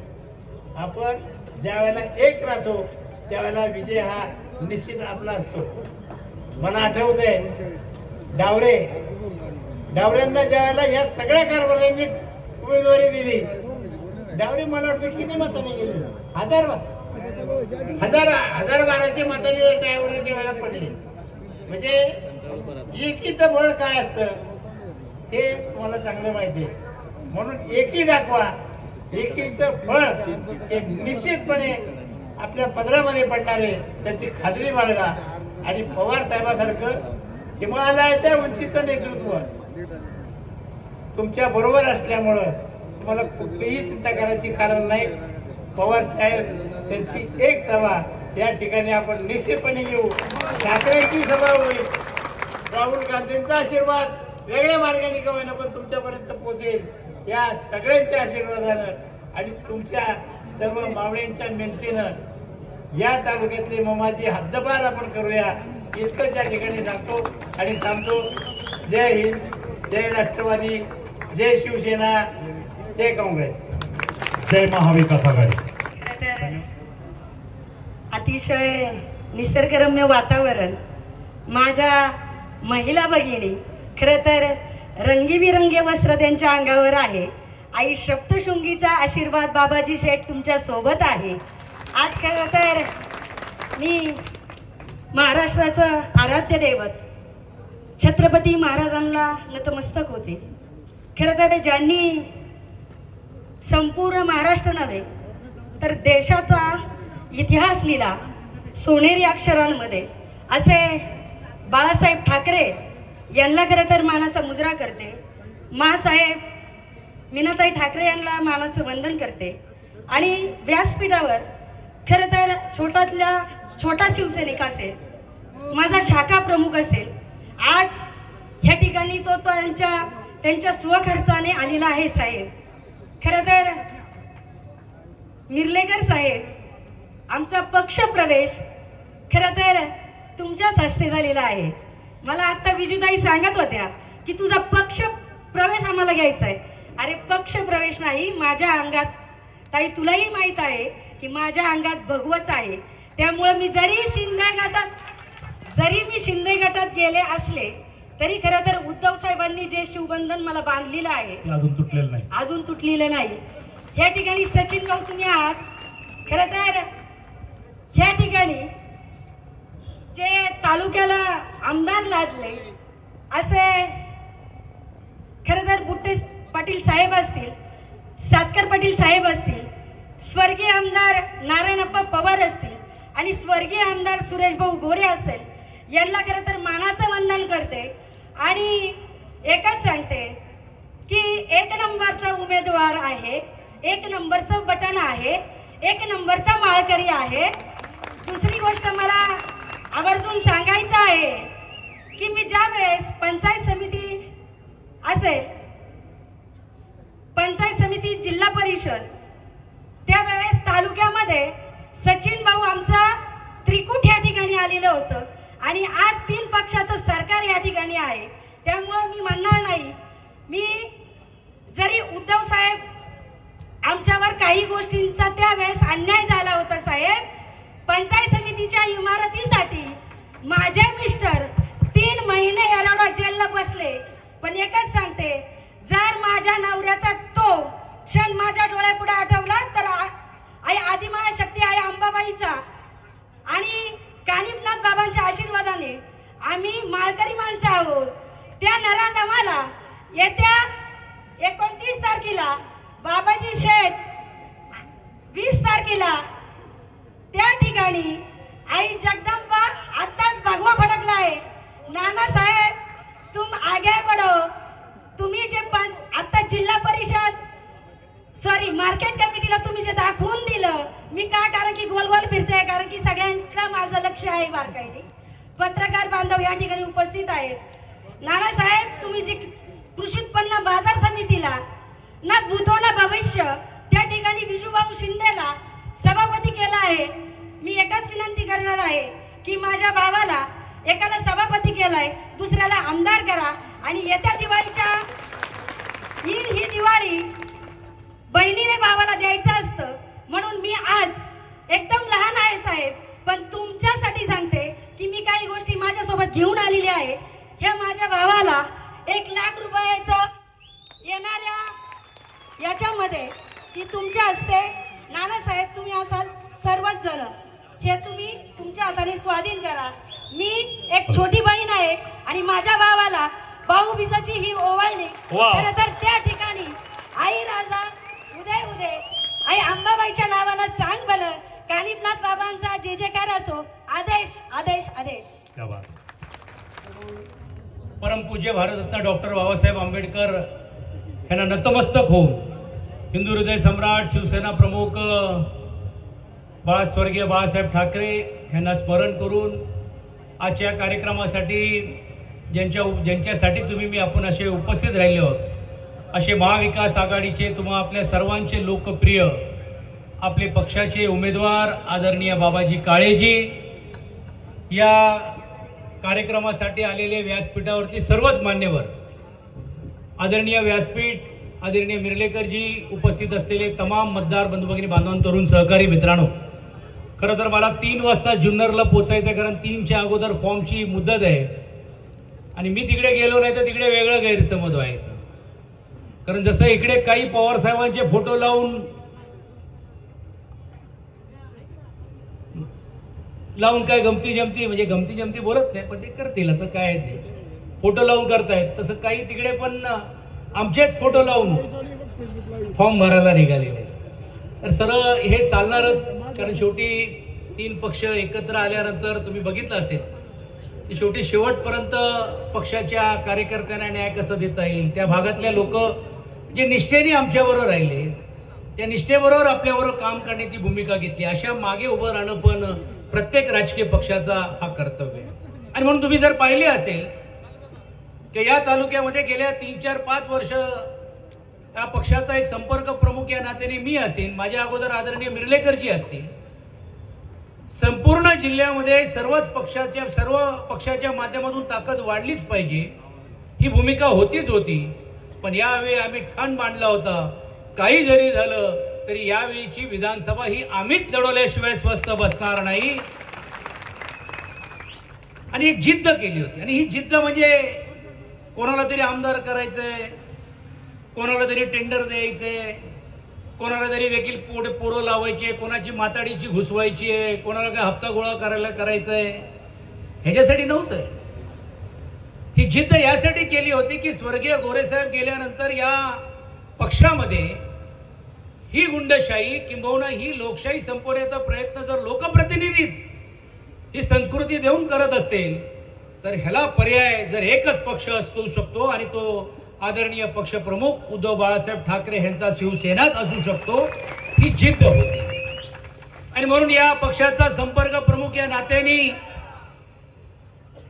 आपण ज्या वेळेला एक राहतो त्यावेळेला विजय हा निश्चित आपला असतो. मला आठवतंय डावऱ्यांना ज्या वेळेला या सगळ्या कारभाऱ्यांनी उमेदवारी दिली, डावरे मला वाटतं किती मतांनी गेले, हजार 1200 मतांनी डावऱ्याच्या वेळेला पडले. म्हणजे एकीचं बळ काय असतं हे तुम्हाला चांगलं माहिती आहे. म्हणून एकी दाखवा, एकीचं फळ हे निश्चितपणे आपल्या पदरामध्ये पडणारे त्याची खात्री बाळगा. आणि पवार साहेबासारखं हिमालयाच्या उंचीचं नेतृत्व तुमच्या बरोबर असल्यामुळं तुम्हाला कुठलीही चिंता करायची कारण नाही. पवार साहेब त्यांची एक सभा या ठिकाणी आपण निश्चितपणे घेऊ. ठाकरेंची सभा होईल. राहुल गांधींचा आशीर्वाद वेगळ्या मार्गाने का होईना पण तुमच्यापर्यंत पोहोचेल. या सगळ्यांच्या आशीर्वादानं आणि तुमच्या सर्व मावळ्यांच्या मेहनतीनं या तालुक्यातली ममाची हद्दपार आपण करूया. इतकंच या ठिकाणी सांगतो आणि थांबतो. जय हिंद, जय राष्ट्रवादी, जय शिवसेना, जय काँग्रेस, जय महाविकास आघाडी. अतिशय निसर्गरम्य वातावरण, माझ्या महिला भगिनी खरं तर रंगीबिरंगी वस्त्र त्यांच्या अंगावर आहे. आई सप्तशृंगीचा आशीर्वाद बाबाजी शेठ तुमच्या सोबत आहे. आज खरं तर मी महाराष्ट्राचं आराध्य दैवत छत्रपती महाराजांना नतमस्तक होते. खरं तर ज्यांनी संपूर्ण महाराष्ट्र नव्हे तर देशाचा इतिहास लिहिला सोनेरी अक्षरांमध्ये असे बाळासाहेब ठाकरे यांना खरं तर मानाचा मुजरा करते. मासाहेब मीनाताई ठाकरे यांना मानाचं वंदन करते. आणि व्यासपीठावर खरं तर छोटातल्या छोटा शिवसैनिक असेल, माझा शाखा प्रमुख असेल, आज ह्या ठिकाणी तो त्यांच्या स्वखर्चाने आलेला आहे. साहेब खरं तर मिर्लेकर साहेब, आमचा पक्ष प्रवेश खरं तर तुमच्याच हस्ते झालेला आहे. मला आता विजूताई सांगत होत्या की तुझा पक्ष प्रवेश आम्हाला घ्यायचा आहे. अरे पक्ष प्रवेश नाही, माझ्या अंगात, ताई तुलाही माहित आहे की माझ्या अंगात भगवच आहे. त्यामुळे मी जरी शिंदे गटात गेले असले तरी खरं तर उद्धव साहेबांनी जे शिवबंधन मला बांधलेलं आहे अजून तुटलेलं नाही. ह्या ठिकाणी सचिन भाऊ तुम्ही आहात. खरं तर ह्या ठिकाणी जे तालुक्याला आमदार लादले असे खरं तर बुट्टे पाटील साहेब असतील, सातकर पाटील साहेब असतील, स्वर्गीय आमदार नारायणप्पा पवार असतील आणि स्वर्गीय आमदार सुरेश भाऊ गोरे असेल, यांना खरं तर मानाचं वंदन करते. आणि एकच सांगते की 1 नंबरचा उमेदवार आहे, 1 नंबरचं बटन आहे, 1 नंबरचा माळकरी आहे. दुसरी गोष्ट मला आवर्जून सांगायचं आहे की मी ज्या वेळेस पंचायत समिती असेल, पंचायत समिती, जिल्हा परिषद, त्यावेळेस तालुक्यामध्ये सचिन भाऊ आमचा त्रिकूट या ठिकाणी आलेलं होतं. आणि आज 3 पक्षाचं सरकार या ठिकाणी आहे. त्यामुळं मी म्हणणार नाही, मी जरी उद्धव साहेब आमच्यावर काही गोष्टींचा त्यावेळेस अन्याय झाला होता साहेब, पंचायत समितीच्या इमारतीसाठी माझे मिस्टर 3 महिने येरवडा जेलला बसले. पण एकच सांगते, जर माझ्या नवऱ्याचा तो क्षण माझ्या डोळ्यापुढे आठवला तर आई आदिमाया शक्ती आई अंबाबाईचा आणि कानिपनाथ बाबांच्या आशीर्वादाने आम्ही माळकरी माणसं आहोत. त्या नराधमाला येत्या 29 तारखेला बाबाजी शेठ, 20 तारखेला त्या ठिकाणी आई जगदंबा आताच भगवा फडकला आहे. नानासाहेब तुम आगे बढ़ो. तुम्ही जे आता जिल्हा परिषद मार्केट कमिटीला तुम्ही जे दाखवून दिलं, मी का, कारण की गोल गोल फिरते, कारण की सगळ्यांकडे माझं लक्ष आहे. बारकाईने पत्रकार बांधव या ठिकाणी उपस्थित आहेत. नानासाहेब तुम्ही जे कृषी उत्पन्न बाजार समितीला ना भूतो ना भविष्य त्या ठिकाणी विजूभाऊ शिंदेला सभापती केला आहे. मी एकच विनंती करणार आहे की माझ्या भावाला एकाला सभापती केलाय, दुसऱ्याला आमदार करा आणि येत्या दिवाळीच्या ही दिवाळी बहिणीने भावाला द्यायचं असतं. म्हणून मी आज एकदम लहान आहे साहेब, पण तुमच्यासाठी सांगते की मी काही गोष्टी माझ्यासोबत घेऊन आलेली आहे. ह्या माझ्या भावाला 1 लाख रुपयाचं येणाऱ्या याच्यामध्ये की तुमच्या हस्ते नानासाहेब तुम्ही असाल सर्वच जण हे तुम्ही तुमच्या हाताने स्वाधीन करा. मी एक छोटी बहीण आहे आणि माझ्या भावाला भाऊबीजाची ही ओवाळणी खरं तर त्या ठिकाणी आई राजा उदय आई अंबाबाईच्या नावानं चांग भलं कानिपनाथ बाबांचा जे जयकार असो. आदेश आदेश आदेश. परमपूज्य भारतरत्न डॉक्टर बाबासाहेब आंबेडकर यांना नतमस्तक होऊन हिंदू हृदय सम्राट शिवसेना प्रमुख स्वर्गीय बाळासाहेब ठाकरे यांना स्मरण करून आजच्या कार्यक्रमासाठी ज्यांच्यासाठी मी आपण असे उपस्थित राहिले आहोत, असे महाविकास आघाडीचे तुम्हा आपल्या सर्वांचे लोकप्रिय आपले पक्षाचे उमेदवार आदरणीय बाबाजी काळेजी या कार्यक्रमासाठी आलेले व्यासपीठावरती सर्वच मान्यवर, आदरणीय व्यासपीठ, आदरणीय मिर्लेकरजी, उपस्थित असलेले तमाम मतदार बंधू भगिनी, बांधवांनो, तरुण सहकारी मित्रांनो, खरं तर मला 3 वाजता जुन्नरला पोचायचं आहे, कारण 3च्या अगोदर फॉर्मची मुदत आहे आणि मी तिकडे गेलो नाही तर तिकडे वेगळं गैरसमज व्हायचं. कारण जसं इकडे काही पवार साहेबांचे फोटो लावून काय गमती जमती बोलत नाही, पण ते करतील आता काय नाही, फोटो लावून करतायत, तसं काही तिकडे पण आमचेच फोटो लावून फॉर्म भरायला निघालेले. तर सरळ हे चालणारच, कारण शेवटी 3 पक्ष एकत्र आल्यानंतर तुम्ही बघितलं असेल की शेवटी शेवटपर्यंत पक्षाच्या कार्यकर्त्यांना न्याय कसं देता येईल, त्या भागातल्या लोक जे निष्ठेने आमच्याबरोबर राहिले, त्या निष्ठेबरोबर आपल्याबरोबर काम करण्याची भूमिका घेतली, अशा मागे उभं राहणं पण प्रत्येक राजकीय पक्षाचा हा कर्तव्य आहे. आणि म्हणून तुम्ही जर पाहिले असेल की या तालुक्यामध्ये गेल्या 3-4-5 वर्ष या पक्षाचा एक संपर्क प्रमुख या नात्याने मी असेन, माझ्या अगोदर आदरणीय मिर्लेकरजी असतील, संपूर्ण जिल्ह्यामध्ये सर्व पक्षाच्या माध्यमातून ताकद वाढलीच पाहिजे ही भूमिका होती. पण यावेळी आम्ही ठाण बांधला होता, काही जरी झालं तरी यावेळीची विधानसभा ही आम्हीच लढवल्याशिवाय स्वस्थ बसणार नाही आणि एक जिद्द केली होती. आणि ही जिद्द म्हणजे कोणाला तरी आमदार करायचंय, कोणाला तरी टेंडर द्यायचंय, कोणाला तरी देखील पोरं लावायची, कोणाची माताडीची घुसवायची आहे, कोणाला काय हप्ता गोळा करायचंय, ह्याच्यासाठी नव्हतं. ही जिद्द यासाठी केली होती की स्वर्गीय गोरेसाहेब गेल्यानंतर या पक्षामध्ये ही गुंडशाही किंबहुना ही लोकशाही संपवण्याचा प्रयत्न जर लोकप्रतिनिधीच ही संस्कृती देऊन करत असतील तर ह्याला पर्याय जर एकच पक्ष असू शकतो आणि तो आदरणीय पक्षप्रमुख उद्धव बाळासाहेब ठाकरे यांचा शिवसेनाच असू शकतो, ही जिद्द होती. आणि म्हणून या पक्षाचा संपर्क प्रमुख या नात्याने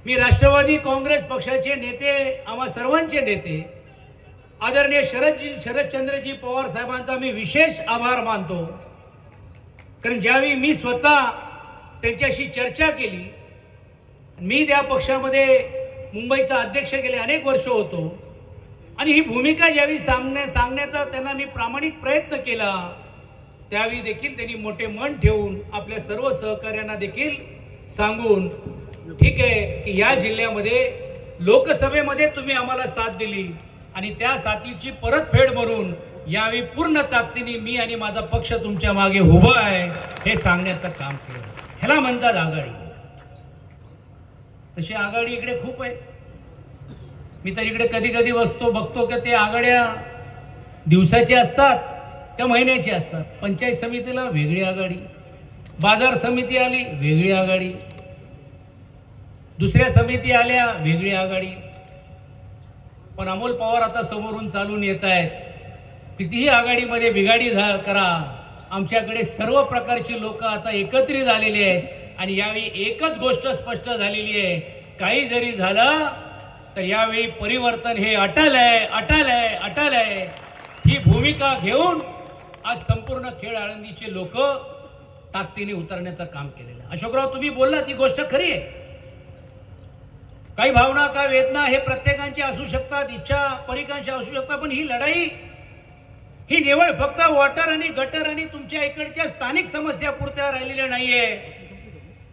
मी राष्ट्रवादी काँग्रेस पक्षाचे नेते, आम्हा सर्वांचे नेते आदरणीय शरदचंद्रजी पवार साहेबांचा मी विशेष आभार मानतो. कारण ज्यावेळी मी स्वतः त्यांच्याशी चर्चा केली, मी त्या पक्षामध्ये मुंबईचा अध्यक्ष गेले अनेक वर्ष होतो आणि ही भूमिका ज्यावेळी सांगण्याचा त्यांना मी प्रामाणिक प्रयत्न केला, त्यावेळी देखील त्यांनी मोठे मन ठेवून आपल्या सर्व सहकार्यांना देखील सांगून, ठीक आहे की या जिल्ह्यामध्ये लोकसभेमध्ये तुम्ही आम्हाला साथ दिली आणि त्या साथीची परतफेड म्हणून यावेळी पूर्ण ताकदीने मी आणि माझा पक्ष तुमच्या मागे उभा आहे हे सांगण्याचं काम केलं. ह्याला म्हणतात आघाडी. तशी आघाडी इकडे खूप आहे. मी तर इकडे कधी कधी बघतो की ते आघाड्या दिवसाच्या असतात, त्या महिन्याची असतात. पंचायत समितीला वेगळी आघाडी, बाजार समिती आली वेगळी आघाडी, दुसऱ्या समिती आल्या वेगळी आघाडी. पण अमोल पवार आता समोरून चालून येत आहेत, कितीही आघाडीमध्ये बिघाडी करा, आमच्याकडे सर्व प्रकारची लोक आता एकत्रित झालेली आहेत आणि यावेळी एकच गोष्ट स्पष्ट झालेली आहे, काही जरी झालं तर यावेळी परिवर्तन हे अटल आहे, अटल आहे, अटल आहे ही भूमिका घेऊन आज संपूर्ण खेळ आळंदीचे लोक ताकदीने उतरण्याचं काम केलेलं आहे. अशोकराव, तुम्ही बोलला ती गोष्ट खरी आहे. काही भावना, काही वेदना हे प्रत्येकांची असू शकतात, इच्छा परिकांची असू शकतात, पण ही लढाई ही निवळ फक्त वॉटर आणि गटर आणि तुमच्या इकडच्या स्थानिक समस्या पुरत्या राहिलेल्या नाहीये.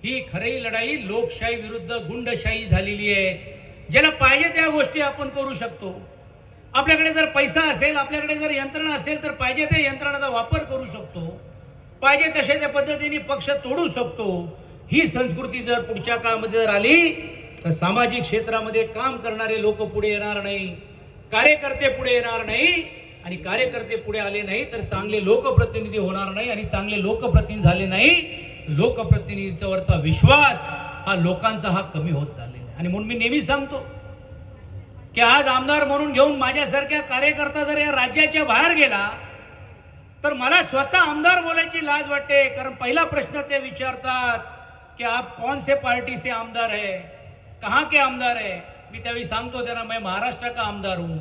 ही खरी लढाई लोकशाही विरुद्ध गुंडशाही झालेली आहे. ज्याला पाहिजे त्या गोष्टी आपण करू शकतो. आपल्याकडे जर पैसा असेल, आपल्याकडे जर यंत्रणा असेल तर पाहिजे त्या यंत्रणाचा वापर करू शकतो. पाहिजे तशा त्या पद्धतीने पक्ष तोडू शकतो. ही संस्कृती जर पुढच्या काळामध्ये जर आली तर सामाजिक क्षेत्रामध्ये काम करणारे लोक पुढे येणार नाही, कार्यकर्ते पुढे येणार नाही. आणि कार्यकर्ते पुढे आले नाही तर चांगले लोकप्रतिनिधी होणार नाही. आणि चांगले लोकप्रतिनिधी झाले नाही, लोकप्रतिनिधीचा वरचा विश्वास हा लोकांचा हा कमी होत चाललेला आहे. आणि म्हणून मी नेहमी सांगतो की आज आमदार म्हणून घेऊन माझ्यासारख्या कार्यकर्ता जर या राज्याच्या बाहेर गेला तर मला स्वतः आमदार बोलायची लाज वाटते. कारण पहिला प्रश्न ते विचारतात की आप कौन से पार्टी से आमदार है, कहाँ के आमदार है. मी त्यावेळी सांगतो त्यांना मैं महाराष्ट्र का आमदार हूँ.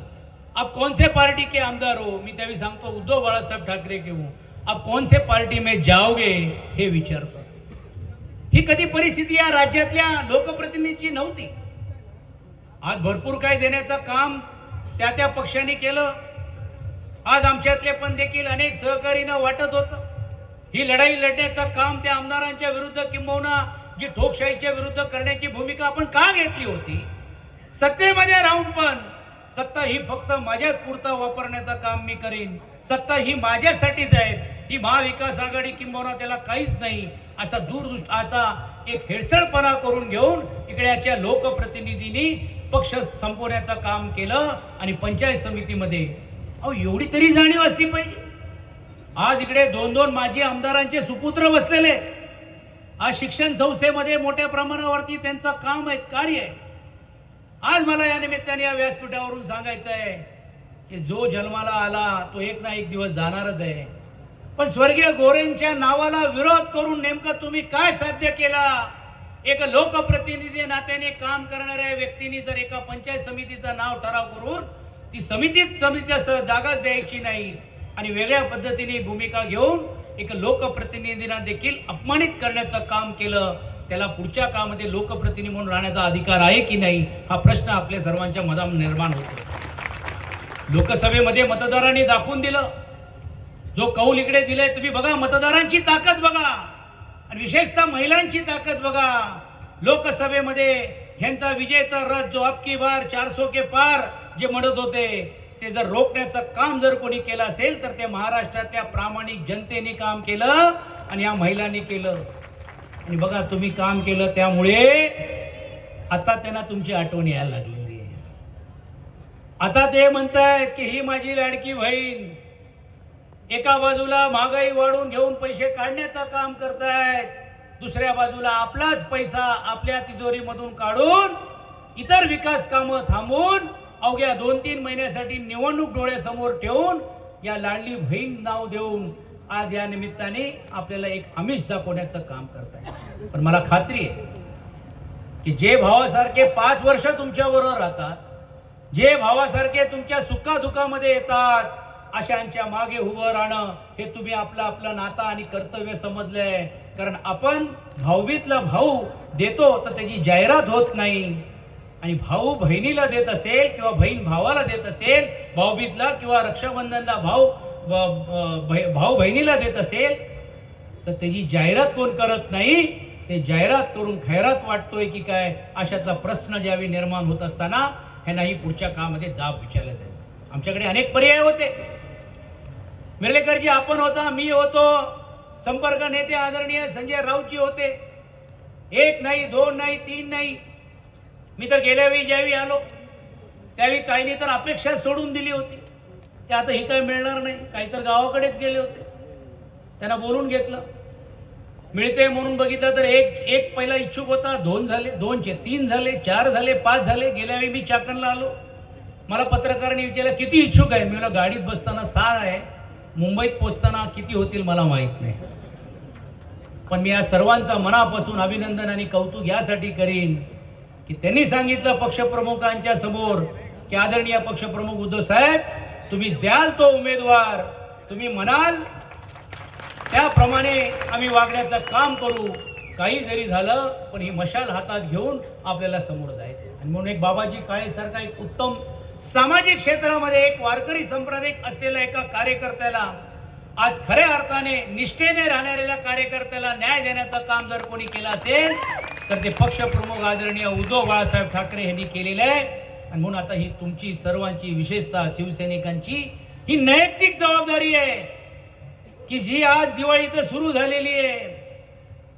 आप कौन से पार्टी के आमदार हो, मी त्यावेळी सांगतो उद्धव बाळासाहेब ठाकरे के हूँ. आप कौन से पार्टी में जाओगे हे विचारतात. ही कधी परिस्थिती या राज्यातल्या लोकप्रतिनिधीची नव्हती. आज भरपूर काही देण्याचं काम त्या पक्षाने केलं. आज आमच्यातले पण देखील अनेक सहकारीनं वाटत होतं. ही लढाई लढण्याचं काम त्या आमदारांच्या विरुद्ध किंबहुना जी ठोकशाहीच्या विरुद्ध करण्याची भूमिका आपण का घेतली होती. सत्तेमध्ये राहून पण सत्ता ही फक्त माझ्याच पुरता वापरण्याचं काम मी करीन. सत्ता ही माझ्यासाठीच आहे. ही महाविकास आघाडी किंबहुना त्याला काहीच नाही असा दूरदृष्टी आता एक हेळसळपणा करून घेऊन इकड्याच्या लोकप्रतिनिधींनी पक्ष संपवण्याचं काम केलं. आणि पंचायत समितीमध्ये अहो एवढी तरी जाणीव असली पाहिजे. आज इकडे 2-2 माजी आमदारांचे सुपुत्र बसलेले. आज शिक्षण संस्थेमध्ये मोठ्या प्रमाणावरती त्यांचं काम आहे, कार्य आहे. आज मला या निमित्ताने या व्यासपीठावरून सांगायचं आहे की जो जन्माला आला तो एक ना एक दिवस जाणारच आहे. पण स्वर्गीय गोरेंच्या नावाला विरोध करून नेमकं तुम्ही काय साध्य केला. एक लोकप्रतिनिधी नात्याने काम करणाऱ्या व्यक्तीने जर एका पंचायत समितीचं नाव ठराव करून ती समितीच्या जागाच द्यायची नाही आणि वेगळ्या पद्धतीने भूमिका घेऊन एक लोकप्रतिनिधींना देखील अपमानित करण्याचं काम केलं. त्याला पुढच्या काळामध्ये लोकप्रतिनिधी म्हणून राहण्याचा अधिकार आहे की नाही हा प्रश्न आपल्या सर्वांच्या मनात निर्माण होतो. लोकसभेमध्ये मतदारांनी दाखवून दिलं. जो कौल इकडे दिलाय तुम्ही बघा, मतदारांची ताकद बघा आणि विशेषतः महिलांची ताकद बघा. लोकसभेमध्ये ह्यांचा विजयचा रथ जो अबकी बार 400 के पार जे म्हणत होते ते जर रोखण्याचं काम जर कोणी केलं असेल तर ते महाराष्ट्रातल्या प्रामाणिक जनतेने काम केलं आणि या महिलांनी केलं. आणि बघा तुम्ही काम केलं त्यामुळे आता त्यांना तुमची आठवण यायला लागलेली आहे. आता ते म्हणतायत की ही माझी लाडकी बहीण. एका बाजूला महागाई वाढून घेऊन पैसे काढण्याचं काम करतायत, दुसऱ्या बाजूला आपलाच पैसा आपल्या तिजोरीमधून काढून इतर विकास कामं थांबवून अवघ्या 2-3 महिन्यासाठी निवडणूक डोळ्यासमोर ठेवून या लाडली बहीण नाव देऊन आज या निमित्ताने आपल्याला एक आमिष दाखवण्याचं काम करताय. पण मला खात्री आहे की जे भावासारखे 5 वर्ष तुमच्या बरोबर राहतात, जे भावासारखे तुमच्या सुखादुखामध्ये येतात, अशांच्या मागे उभं राहणं हे तुम्ही आपलं नातं आणि कर्तव्य समजलंय. कारण आपण भाऊबीतला भाऊ देतो तर त्याची जाहिरात होत नाही. आणि भाऊ बहिणीला देत असेल किंवा बहीण भावाला देत असेल भाऊबीतला किंवा रक्षाबंधनला भाऊ बहिणीला देत असेल तर त्याची जाहिरात कोण करत नाही. ते जाहिरात करून खैरात वाटतोय की काय अशातला प्रश्न ज्यावेळी निर्माण होत असताना ह्यांनाही पुढच्या काळामध्ये जाब विचारला जाईल. आमच्याकडे अनेक पर्याय होते. मिरलेकरजी आपण होता, मी होतो, संपर्क नेते आदरणीय संजय राऊतजी होते. 1 नाही 2 नाही 3 नाही. मी तर गेल्या वेळी ज्यावेळी आलो त्यावेळी काहींनी तर अपेक्षा सोडून दिली होती की आता ही काही मिळणार नाही. काही तर गावाकडेच गेले होते. त्यांना बोलून घेतलं, मिळते म्हणून बघितलं तर एक पहिला इच्छुक होता, 2 झाले, 2चे 3 झाले, 4 झाले, 5 झाले. गेल्या वेळी मी चाकणला आलो, मला पत्रकारांनी विचारलं किती इच्छुक आहे. मी म्हटलं गाडीत बसताना 6 आहे, मुंबईत पोहोचताना किती होतील मला माहित नाही. पण मी या सर्वांचा मनापासून अभिनंदन आणि कौतुक यासाठी करीन की त्यांनी सांगितलं पक्षप्रमुखांच्या समोर की आदरणीय पक्षप्रमुख उद्धव साहेब तुम्ही द्याल तो उमेदवार, तुम्ही म्हणाल त्याप्रमाणे आम्ही वागण्याचं काम करू. काही जरी झालं पण ही मशाल हातात घेऊन आपल्याला समोर जायचं. आणि म्हणून एक बाबाजी काळेसारखा एक उत्तम सामाजिक क्षेत्रामध्ये एक वारकरी संप्रदाय असलेल्या एका कार्यकर्त्याला, आज खऱ्या अर्थाने निष्ठेने राहणाऱ्या कार्यकर्त्याला न्याय देण्याचं काम जर कोणी केलं असेल तर ते पक्षप्रमुख आदरणीय उद्धव बाळासाहेब ठाकरे यांनी केलेलं आहे. आणि म्हणून आता ही तुमची सर्वांची, विशेषतः शिवसैनिकांची ही नैतिक जबाबदारी आहे की जी आज दिवाळी तर सुरू झालेली आहे.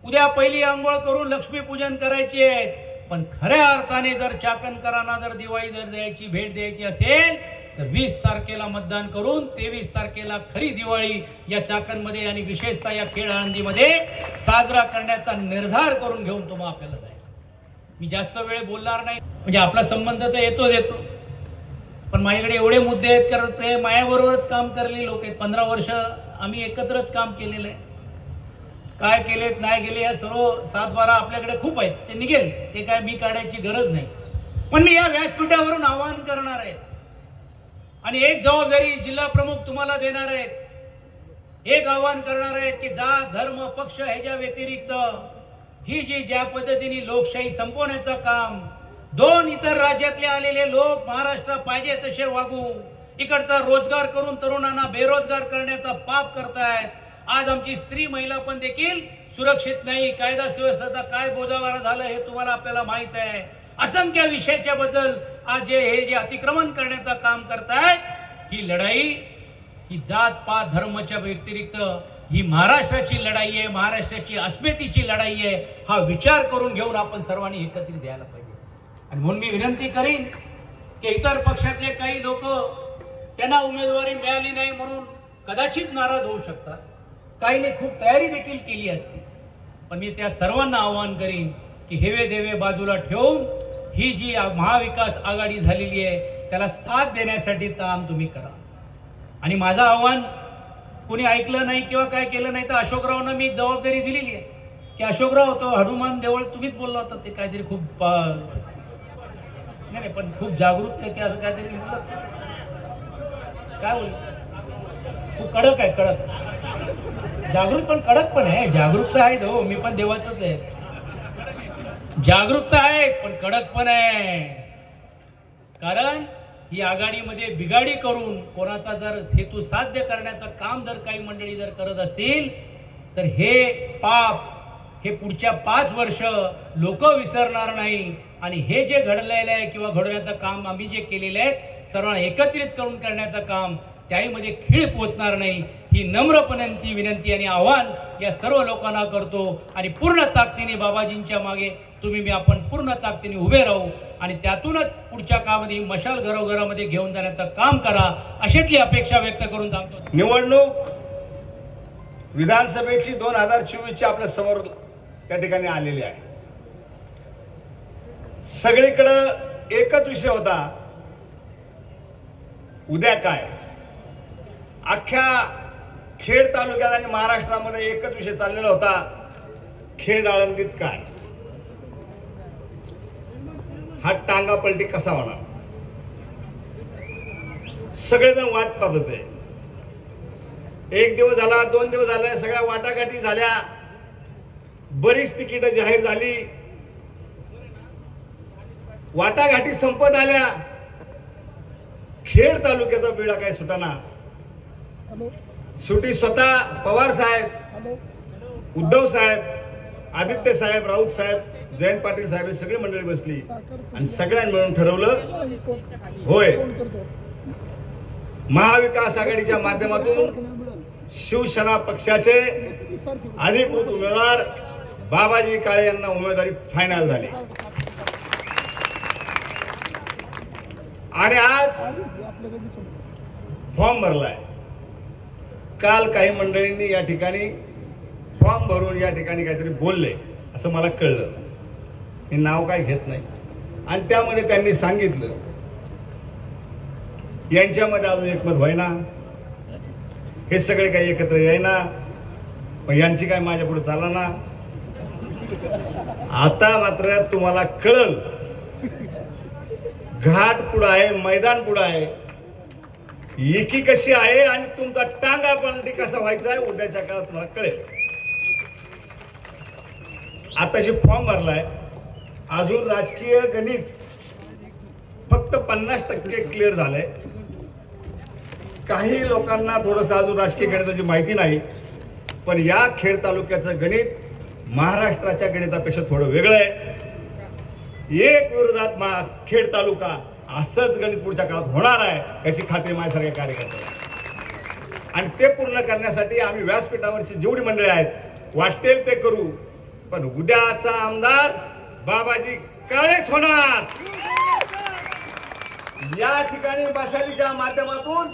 उद्या पहिली आंघोळ करून लक्ष्मीपूजन करायची आहे. पण खऱ्या अर्थाने जर चाकणकरांना जर दिवाळी जर द्यायची, भेट द्यायची असेल तर 20 तारखेला मतदान करून 23 तारखेला खरी दिवाळी या चाकणमध्ये आणि विशेषतः या खेळ आळंदीमध्ये साजरा करण्याचा निर्धार करून घेऊन तुम्हाला आपल्याला जायचं. मी जास्त वेळ बोलणार नाही, म्हणजे आपला संबंध तर येतो, पण माझ्याकडे एवढे मुद्दे आहेत कारण ते माझ्याबरोबरच काम करलेले लोक आहेत. 15 वर्ष आम्ही एकत्रच काम केलेलं आहे. काय केलेत नाही गेले या सर्व 7-12 आपल्याकडे खूप आहेत, ते निघेल, ते काय मी काढायची गरज नाही. पण मी या व्यासपीठावरून आवाहन करणार आहे आणि एक जबाबदारी जिल्हा प्रमुख तुम्हाला देणार आहेत. एक आवाहन करणार आहेत की जात धर्म पक्ष ह्याच्या व्यतिरिक्त ही जी ज्या पद्धतीने लोकशाही संपवण्याचं काम, 2 इतर राज्यातले आलेले लोक महाराष्ट्रात पाहिजे तसे वागू, इकडचा रोजगार करून तरुणांना बेरोजगार करण्याचा पाप करतायत. आज आमची स्त्री महिला पण देखील सुरक्षित नाही. कायदा सुव्यवस्थेचा काय बोजावारा झालं हे तुम्हाला आपल्याला माहित आहे. असंख्य विषयाच्या बद्दल आज हे जे अतिक्रमण करण्याचं काम करतायत, ही लढाई ही जात पात धर्माच्या व्यतिरिक्त ही महाराष्ट्राची लढाई आहे, महाराष्ट्राची अस्मितेची लढाई आहे. हा विचार करून घेऊन आपण सर्वांनी एकत्रित द्यायला पाहिजे. आणि म्हणून मी विनंती करीन की इतर पक्षातले काही लोक त्यांना उमेदवारी मिळाली नाही म्हणून कदाचित नाराज होऊ शकतात, काहीने खूप तयारी देखील केली असती. पण मी त्या सर्वांना आवाहन करीन की हेवे देवे बाजूला ठेवून ही जी महाविकास आघाडी झालेली आहे त्याला साथ देण्यासाठी काम तुम्ही करा. आणि माझं आव्हान कोणी ऐकलं नाही किंवा काय केलं नाही तर अशोकरावांना मी जबाबदारी दिलेली आहे की अशोकराव होतो हनुमान देवळ तुम्हीच बोलला होता, ते काहीतरी खूप नाही पण खूप जागरूक आहे की असं काहीतरी काय बोल, खूप कडक आहे, कडक जागरूक पण कडक पण आहे. जागरूकता आहे हो, मी पण देवाचंच आहे. जागरूकता आहे पण कडक पण आहे. कारण ही आघाडीमध्ये बिघाडी करून कोणाचा जर हेतू साध्य करण्याचं काम जर काही मंडळी जर करत असतील तर हे पाप हे पुढच्या 5 वर्ष लोक विसरणार नाही. आणि हे जे घडलेलं आहे किंवा घडवण्याचं काम आम्ही जे केलेलं आहे सर्वांना एकत्रित करून करण्याचं काम त्यामध्ये खीळ पोचणार नाही. ही नम्रपणाची विनंती आणि आव्हान या सर्व लोकांना करतो. आणि पूर्ण ताकदीने बाबाजींच्या मागे मी आपण पूर्ण ताकदीने उभे राहू आणि त्यातूनच पुढच्या काळामध्ये मशाल घरोघरामध्ये घेऊन जाण्याचं काम करा अशीतली अपेक्षा व्यक्त करून सांगतो. निवडणूक विधानसभेची 2024ची आपल्या समोर त्या ठिकाणी आलेली आहे. सगळीकडे एकच विषय होता, उद्या काय. अख्ख्या खेड तालुक्यात आणि महाराष्ट्रामध्ये एकच विषय चाललेला होता, खेड आळंदीत काय, हा टांगा पलटी कसा होणार. सगळेजण वाट पाहत होते. 1 दिवस झाला, 2 दिवस झाले, सगळ्या वाटाघाटी झाल्या, बरीच तिकीट जाहीर झाली, वाटाघाटी संपत आल्या. खेड तालुक्याचा बेडा काय सुटाना. सुटी स्वतः पवार साहेब, उद्धव साहेब, आदित्य साहेब, राऊत साहेब, जयंत पाटील साहेब सगळी मंडळी बसली आणि सगळ्यांनी मिळून ठरवलं, होय महाविकास आघाडीच्या माध्यमातून शिवसेना पक्षाचे अधिकृत उमेदवार बाबाजी काळे यांना उमेदवारी फायनल झाली. आणि आज फॉर्म भरलाय. काल काही मंडळींनी या ठिकाणी फॉर्म भरून या ठिकाणी काहीतरी बोलले असं मला कळलं. मी नाव काय घेत नाही. आणि त्यामध्ये त्यांनी सांगितलं यांच्यामध्ये अजून एकमत व्हायना, हे सगळे काही एकत्र येईना, मग यांची काय माझ्या पुढे चालना. आता मात्र तुम्हाला कळल, घाट पुढं आहे, मैदान पुढं आहे. एकी कशी आहे आणि तुमचा टांगा पलटी कसा व्हायचा आहे उद्याच्या काळात तुम्हाला कळेल. आताशी फॉर्म भरलाय, अजून राजकीय गणित फक्त 50% क्लिअर झालंय. काही लोकांना थोडंसं अजून राजकीय गणिताची माहिती नाही, पण या खेड तालुक्याचं गणित महाराष्ट्राच्या गणितापेक्षा थोडं वेगळं आहे. एक विरोधात खेड तालुका असंच गणित पुढच्या काळात होणार आहे याची खात्री माझ्यासारख्या कार्यकर्त्याला. आणि ते पूर्ण करण्यासाठी आम्ही व्यासपीठावरची जेवढी मंडळी आहेत वाटेल ते करू, पण उद्याचा आमदार बाबाजी काळेच होणार. या ठिकाणी मशालीच्या माध्यमातून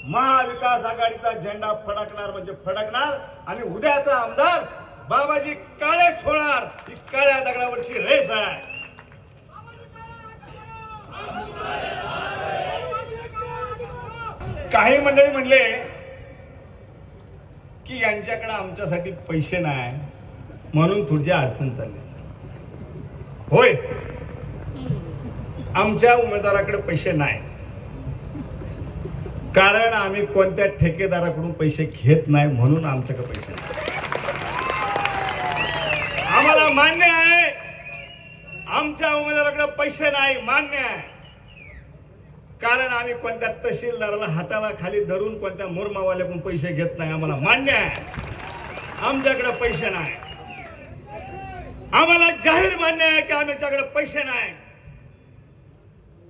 महाविकास आघाडीचा झेंडा फडकणार म्हणजे फडकणार आणि उद्याचा आमदार बाबाजी काळेच होणार. ही काळ्या दगडावरची रेस आहे. काही मंडळी म्हणले की यांच्याकडे आमच्यासाठी पैसे नाही म्हणून थोडी अडचण चालली. होय, आमच्या उमेदवाराकडे पैसे नाही, कारण आम्ही कोणत्या ठेकेदाराकडून पैसे घेत नाही म्हणून आमच्याकडे पैसे नाही. आम्हाला मान्य आहे आमच्या उमेदवाराकडे पैसे नाही, मान्य आहे, कारण आम्ही कोणत्या तहसीलदाराला हाताला खाली धरून कोणत्या मुरमावाल्याकडून पैसे घेत नाही. आम्हाला मान्य आहे आमच्याकडे पैसे नाही. आम्हाला जाहीर मान्य आहे की आमच्याकडे पैसे नाही,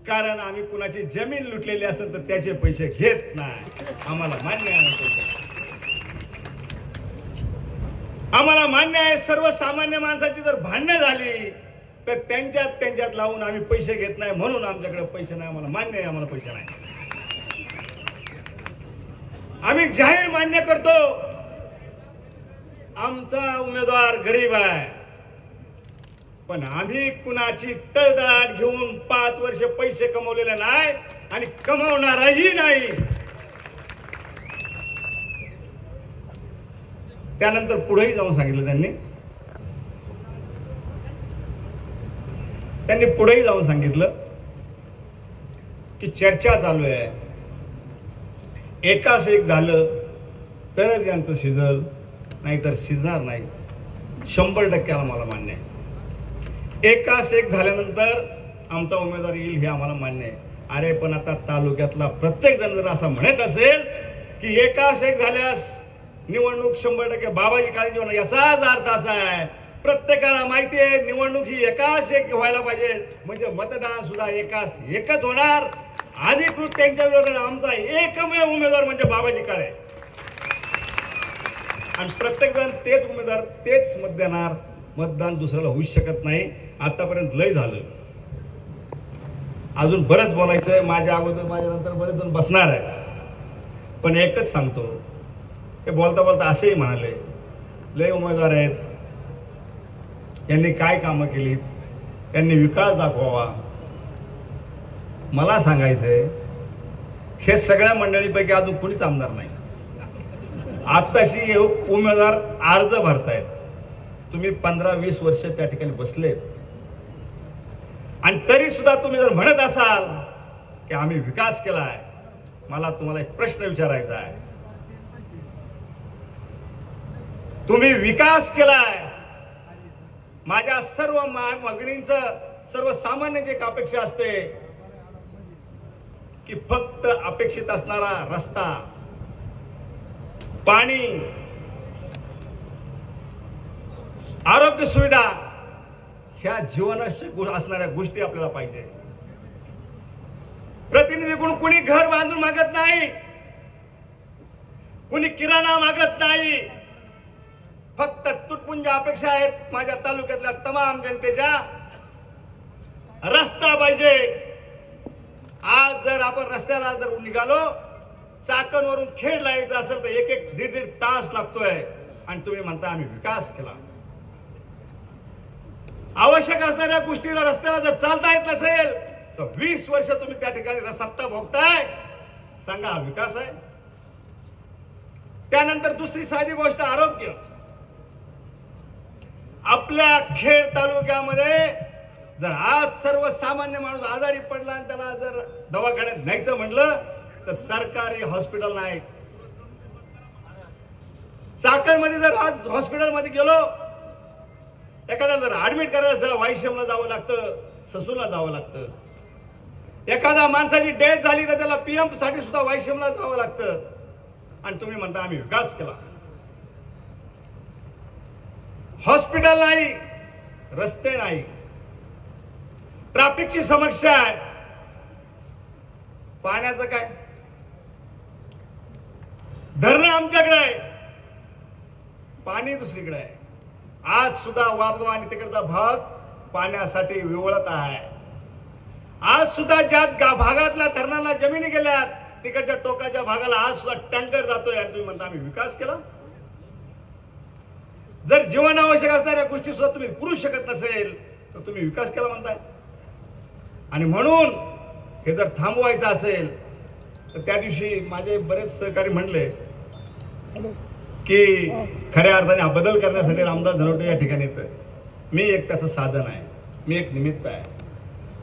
कारण आम्ही कुणाची जमीन लुटलेली असेल तर त्याचे पैसे घेत नाही. आम्हाला मान्य आहे पैसे. आम्हाला मान्य आहे सर्वसामान्य माणसाची जर भांडणं झाली तर त्यांच्यात लावून आम्ही पैसे घेत नाही म्हणून आमच्याकडे पैसे नाही. आम्हाला मान्य आहे आम्हाला पैसे नाही. आम्ही जाहीर मान्य करतो आमचा उमेदवार गरीब आहे, पण आम्ही कुणाची तळतळाट घेऊन 5 वर्ष पैसे कमवलेले नाही आणि कमवणारही नाही. त्यानंतर पुढेही जाऊन सांगितलं त्यांनी पुढेही जाऊन सांगितलं की चर्चा चालू आहे, एकास एक झालं तरच यांचं शिजल, नाहीतर शिजणार नाही. 100% आम्हाला मान्य आहे. एकास एक झाल्यानंतर आमचा उमेदवार येईल हे आम्हाला मान्य आहे. अरे पण आता तालुक्यातला प्रत्येक जण जर असं म्हणत असेल की एकास एक झाल्यास निवडणूक 100% बाबाजी काळेंची होणार, याचाच अर्थ असा आहे प्रत्येकाला माहिती आहे निवडणूक ही एकास एक व्हायला पाहिजे, म्हणजे मतदान सुद्धा एकास एकच होणार. अधिकृत त्यांच्या विरोधात आमचा एकमेव उमेदवार म्हणजे बाबाजी काळे, आणि प्रत्येक जण तेच उमेदवार तेच मत देणार. मतदान दुसऱ्याला होऊच शकत नाही. आतापर्यंत लय झालं, अजून बरंच बोलायचंय. माझ्या अगोदर माझ्यानंतर बरेच जण बसणार आहे, पण एकच सांगतो, हे बोलता बोलता असेही म्हणाले लय उमेदवार आहेत, यांनी काय कामं केली, यांनी विकास दाखवावा. मला सांगायचंय हे सगळ्या मंडळीपैकी अजून कुणीच आमदार नाही. आत्ताशी उमेदवार अर्ज भरतायत, तुम्ही 15-20 वर्ष त्या ठिकाणी बसलेत, आणि तरी सुद्धा तुम्ही जर म्हणत असाल की आम्ही विकास केलाय, मला तुम्हाला एक प्रश्न विचारायचा आहे. तुम्ही विकास केलाय, माझ्या सर्व मागणींचं सर्वसामान्यांची एक अपेक्षा असते की फक्त अपेक्षित असणारा रस्ता, पाणी, आरोग्य सुविधा ह्या जीवनावश्यक असणाऱ्या गोष्टी आपल्याला पाहिजे. प्रतिनिधीकडून कुणी घर बांधून मागत नाही, कुणी किराणा मागत नाही, फक्त तुटपुंज अपेक्षा आहेत माझ्या तालुक्यातल्या तमाम जनतेच्या. रस्ता पाहिजे. आज जर आपण रस्त्याला जर निघालो, चाकणवरून खेडला यायचं असेल तर 1-1, 1.5 तास लागतोय, आणि तुम्ही म्हणता आम्ही विकास केला. आवश्यक असणाऱ्या गोष्टीला रस्त्याला जर चालता येत नसेल तर 20 वर्ष तुम्ही त्या ठिकाणी सत्ता भोगताय, सांगा हा विकास आहे? त्यानंतर दुसरी साधी गोष्ट आरोग्य. आपल्या खेड तालुक्यामध्ये जर आज सर्वसामान्य माणूस आजारी पडला आणि त्याला जर दवाखान्यात न्यायचं म्हणलं तर सरकारी हॉस्पिटल नाही. चाकणमध्ये जर आज हॉस्पिटलमध्ये गेलो, एखाद्याला जर ऍडमिट करायचं त्याला वायशेमला जावं लागतं, ससूला जावं लागतं. एखाद्या माणसाची डेथ झाली तर त्याला पीएम साठी सुद्धा वायशेमला जावं लागतं. आणि तुम्ही म्हणता आम्ही विकास केला. हॉस्पिटल नाही, रस्ते नाही, ट्रॅफिकची समस्या आहे, पाण्याचं काय, धरणं आमच्याकडे आहे, पाणी दुसरीकडे आहे. आज सुद्धा वाबगाव आणि तिकडचा भाग पाण्यासाठी विवळत आहे. आज सुद्धा ज्या भागातल्या धरणाला जमिनी गेल्यात तिकडच्या टोकाच्या भागाला आज सुद्धा टँकर जातोय आणि तुम्ही म्हणता आम्ही विकास केला. जर जीवनावश्यक असणाऱ्या गोष्टी सुद्धा तुम्ही पुरू शकत नसेल तर तुम्ही विकास केला म्हणताय. आणि म्हणून हे जर थांबवायचं असेल तर त्या दिवशी माझे बरेच सहकारी म्हणले की खऱ्या अर्थाने हा बदल करण्यासाठी रामदास धनवटे या ठिकाणी येतोय. मी एक त्याचं साधन आहे, मी एक निमित्त आहे.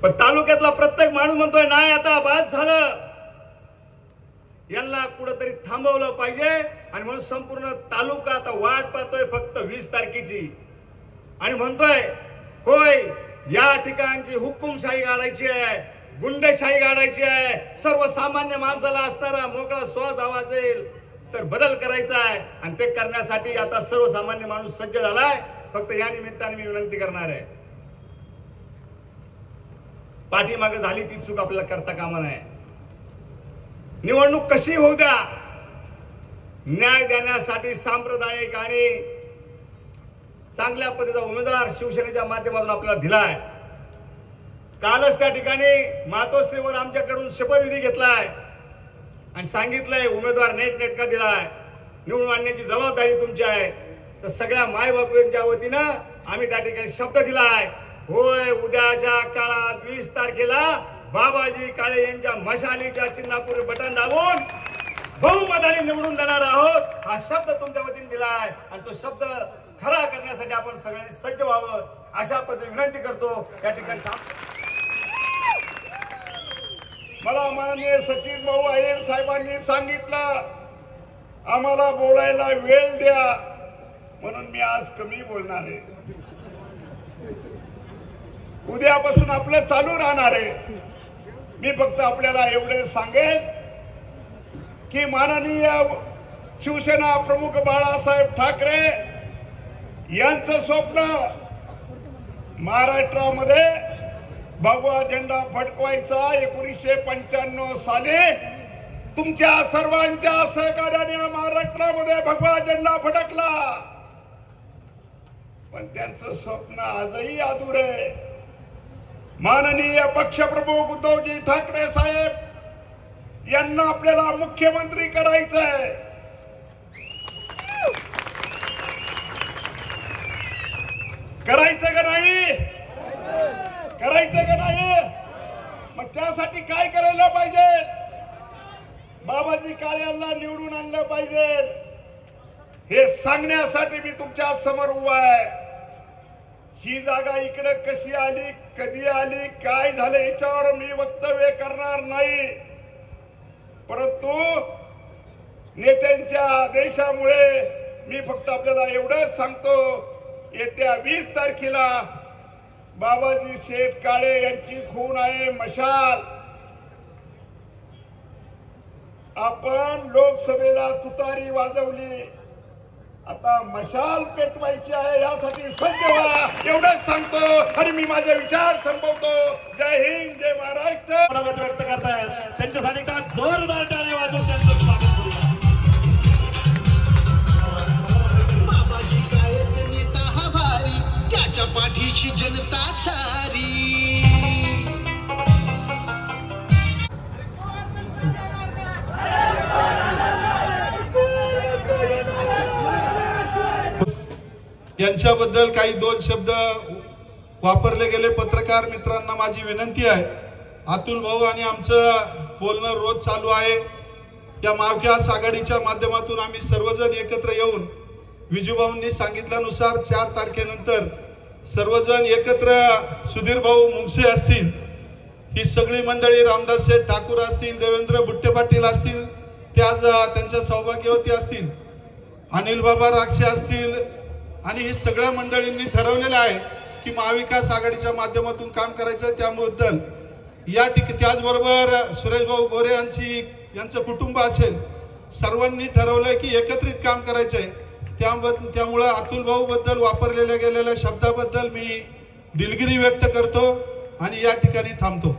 पण तालुक्यातला प्रत्येक माणूस म्हणतोय नाही आता बाद झालं, यांना कुठंतरी थांबवलं पाहिजे. आणि म्हणून संपूर्ण तालुका आता वाट पाहतोय फक्त 20 तारखेची आणि म्हणतोय होय या ठिकाणची हुकुमशाही गाडायची आहे, गुंडशाही गाडायची आहे, सर्वसामान्य माणसाला असणारा मोकळा श्वास हवा असेल तर बदल करायचा आहे. आणि ते करण्यासाठी आता सर्वसामान्य माणूस सज्ज झालाय. फक्त या निमित्ताने मी विनंती करणार आहे, पाठीमागे झाली ती चूक आपल्याला करता कामा नये. निवडणूक कशी होऊ द्या, न्याय देण्यासाठी सांप्रदायिक आणि चांगल्या पद्धतीचा उमेदवार शिवसेनेच्या माध्यमातून आपल्याला दिलाय. कालच त्या ठिकाणी मातोश्रीवर आमच्याकडून शपथविधी घेतलाय आणि सांगितलंय उमेदवार नेटका दिलाय, निवडून आणण्याची जबाबदारी तुमची आहे. तर सगळ्या मायबापांच्या वतीनं आम्ही त्या ठिकाणी शब्द दिलाय. होय उद्याच्या काळात 20 तारखेला बाबाजी काळे यांच्या मशालीच्या चिन्हापूर बटन दाबून बहुमताने निवडून देणार आहोत, हा शब्द तुमच्या वतीने दिलाय. आणि तो शब्द खरा करण्यासाठी आपण सगळ्यांनी सज्ज व्हावं अशा पद्धतीने विनंती करतो. या ठिकाणी मला माननीय सचिन भाऊ अय्यर साहेबांनी सांगितलं आम्हाला बोलायला वेळ द्या, म्हणून मी आज कमी बोलणार आहे. उद्यापासून आपलं चालू राहणार आहे. मी फक्त आपल्याला एवढे सांगेल की माननीय शिवसेना प्रमुख बाळासाहेब ठाकरे यांचं स्वप्न महाराष्ट्रामध्ये भगवा झेंडा फडकवायचा. 1995 साली तुमच्या सर्वांच्या सहकार्याने महाराष्ट्रामध्ये भगवा झेंडा फडकला. पण त्यांचं स्वप्न आजही अधुरं आहे. माननीय पक्षप्रमुख उद्धवजी ठाकरे साहेब यांना आपल्याला मुख्यमंत्री करायचंय. करायचं का नाही? करायचं का नाही? मग त्यासाठी काय करायला पाहिजे? बाबाजी काळेंना निवडून आणलं पाहिजे. हे सांगण्यासाठी मी तुमच्या समोर उभा आहे. ही जागा इकडे कशी आली, कधी आली, काय झालं याच्यावर मी वक्तव्य करणार नाही. परंतु नेत्यांच्या आदेशामुळे मी फक्त आपल्याला एवढंच सांगतो, येत्या 20 तारखेला बाबाजी शेठ काळे यांची खून आहे मशाल. आपण लोकसभेला तुतारी वाजवली, आता मशाल पेटवायची आहे, यासाठी सज्ज व्हा एवढंच सांगतो आणि मी माझे विचार संपवतो. जय हिंद, जय महाराष्ट्र. व्यक्त करतायत त्यांच्यासाठी का जोरदार टाळ्या वाजवून त्यांचं स्वागत करूया. बाबाजी काळेचे नेता हा भारी, त्याच्या पाठीची जनता सारी. यांच्याबद्दल काही 2 शब्द वापरले गेले. पत्रकार मित्रांना माझी विनंती आहे, अतुल भाऊ आणि आमचं बोलणं रोज चालू आहे. या महाविकास आघाडीच्या माध्यमातून आम्ही सर्वजण एकत्र येऊन विजूभाऊंनी सांगितल्यानुसार 4 तारखेनंतर सर्वजण एकत्र, सुधीर भाऊ मुंगसे असतील ही सगळी मंडळी, रामदास शेठ ठाकूर असतील, देवेंद्र बुट्टे पाटील असतील, ते आज त्यांच्या सौभाग्यवती असतील, अनिल बाबा राक्षे असतील, आणि हे सगळ्या मंडळींनी ठरवलेलं आहे की महाविकास आघाडीच्या माध्यमातून काम करायचं. त्याबद्दल या त्याचबरोबर सुरेश भाऊ गोरे यांचं कुटुंब असेल, सर्वांनी ठरवलंय की एकत्रित काम करायचंय. त्यामुळं अतुल भाऊ बद्दल वापरलेल्या गेलेल्या शब्दाबद्दल मी दिलगिरी व्यक्त करतो आणि या ठिकाणी थांबतो.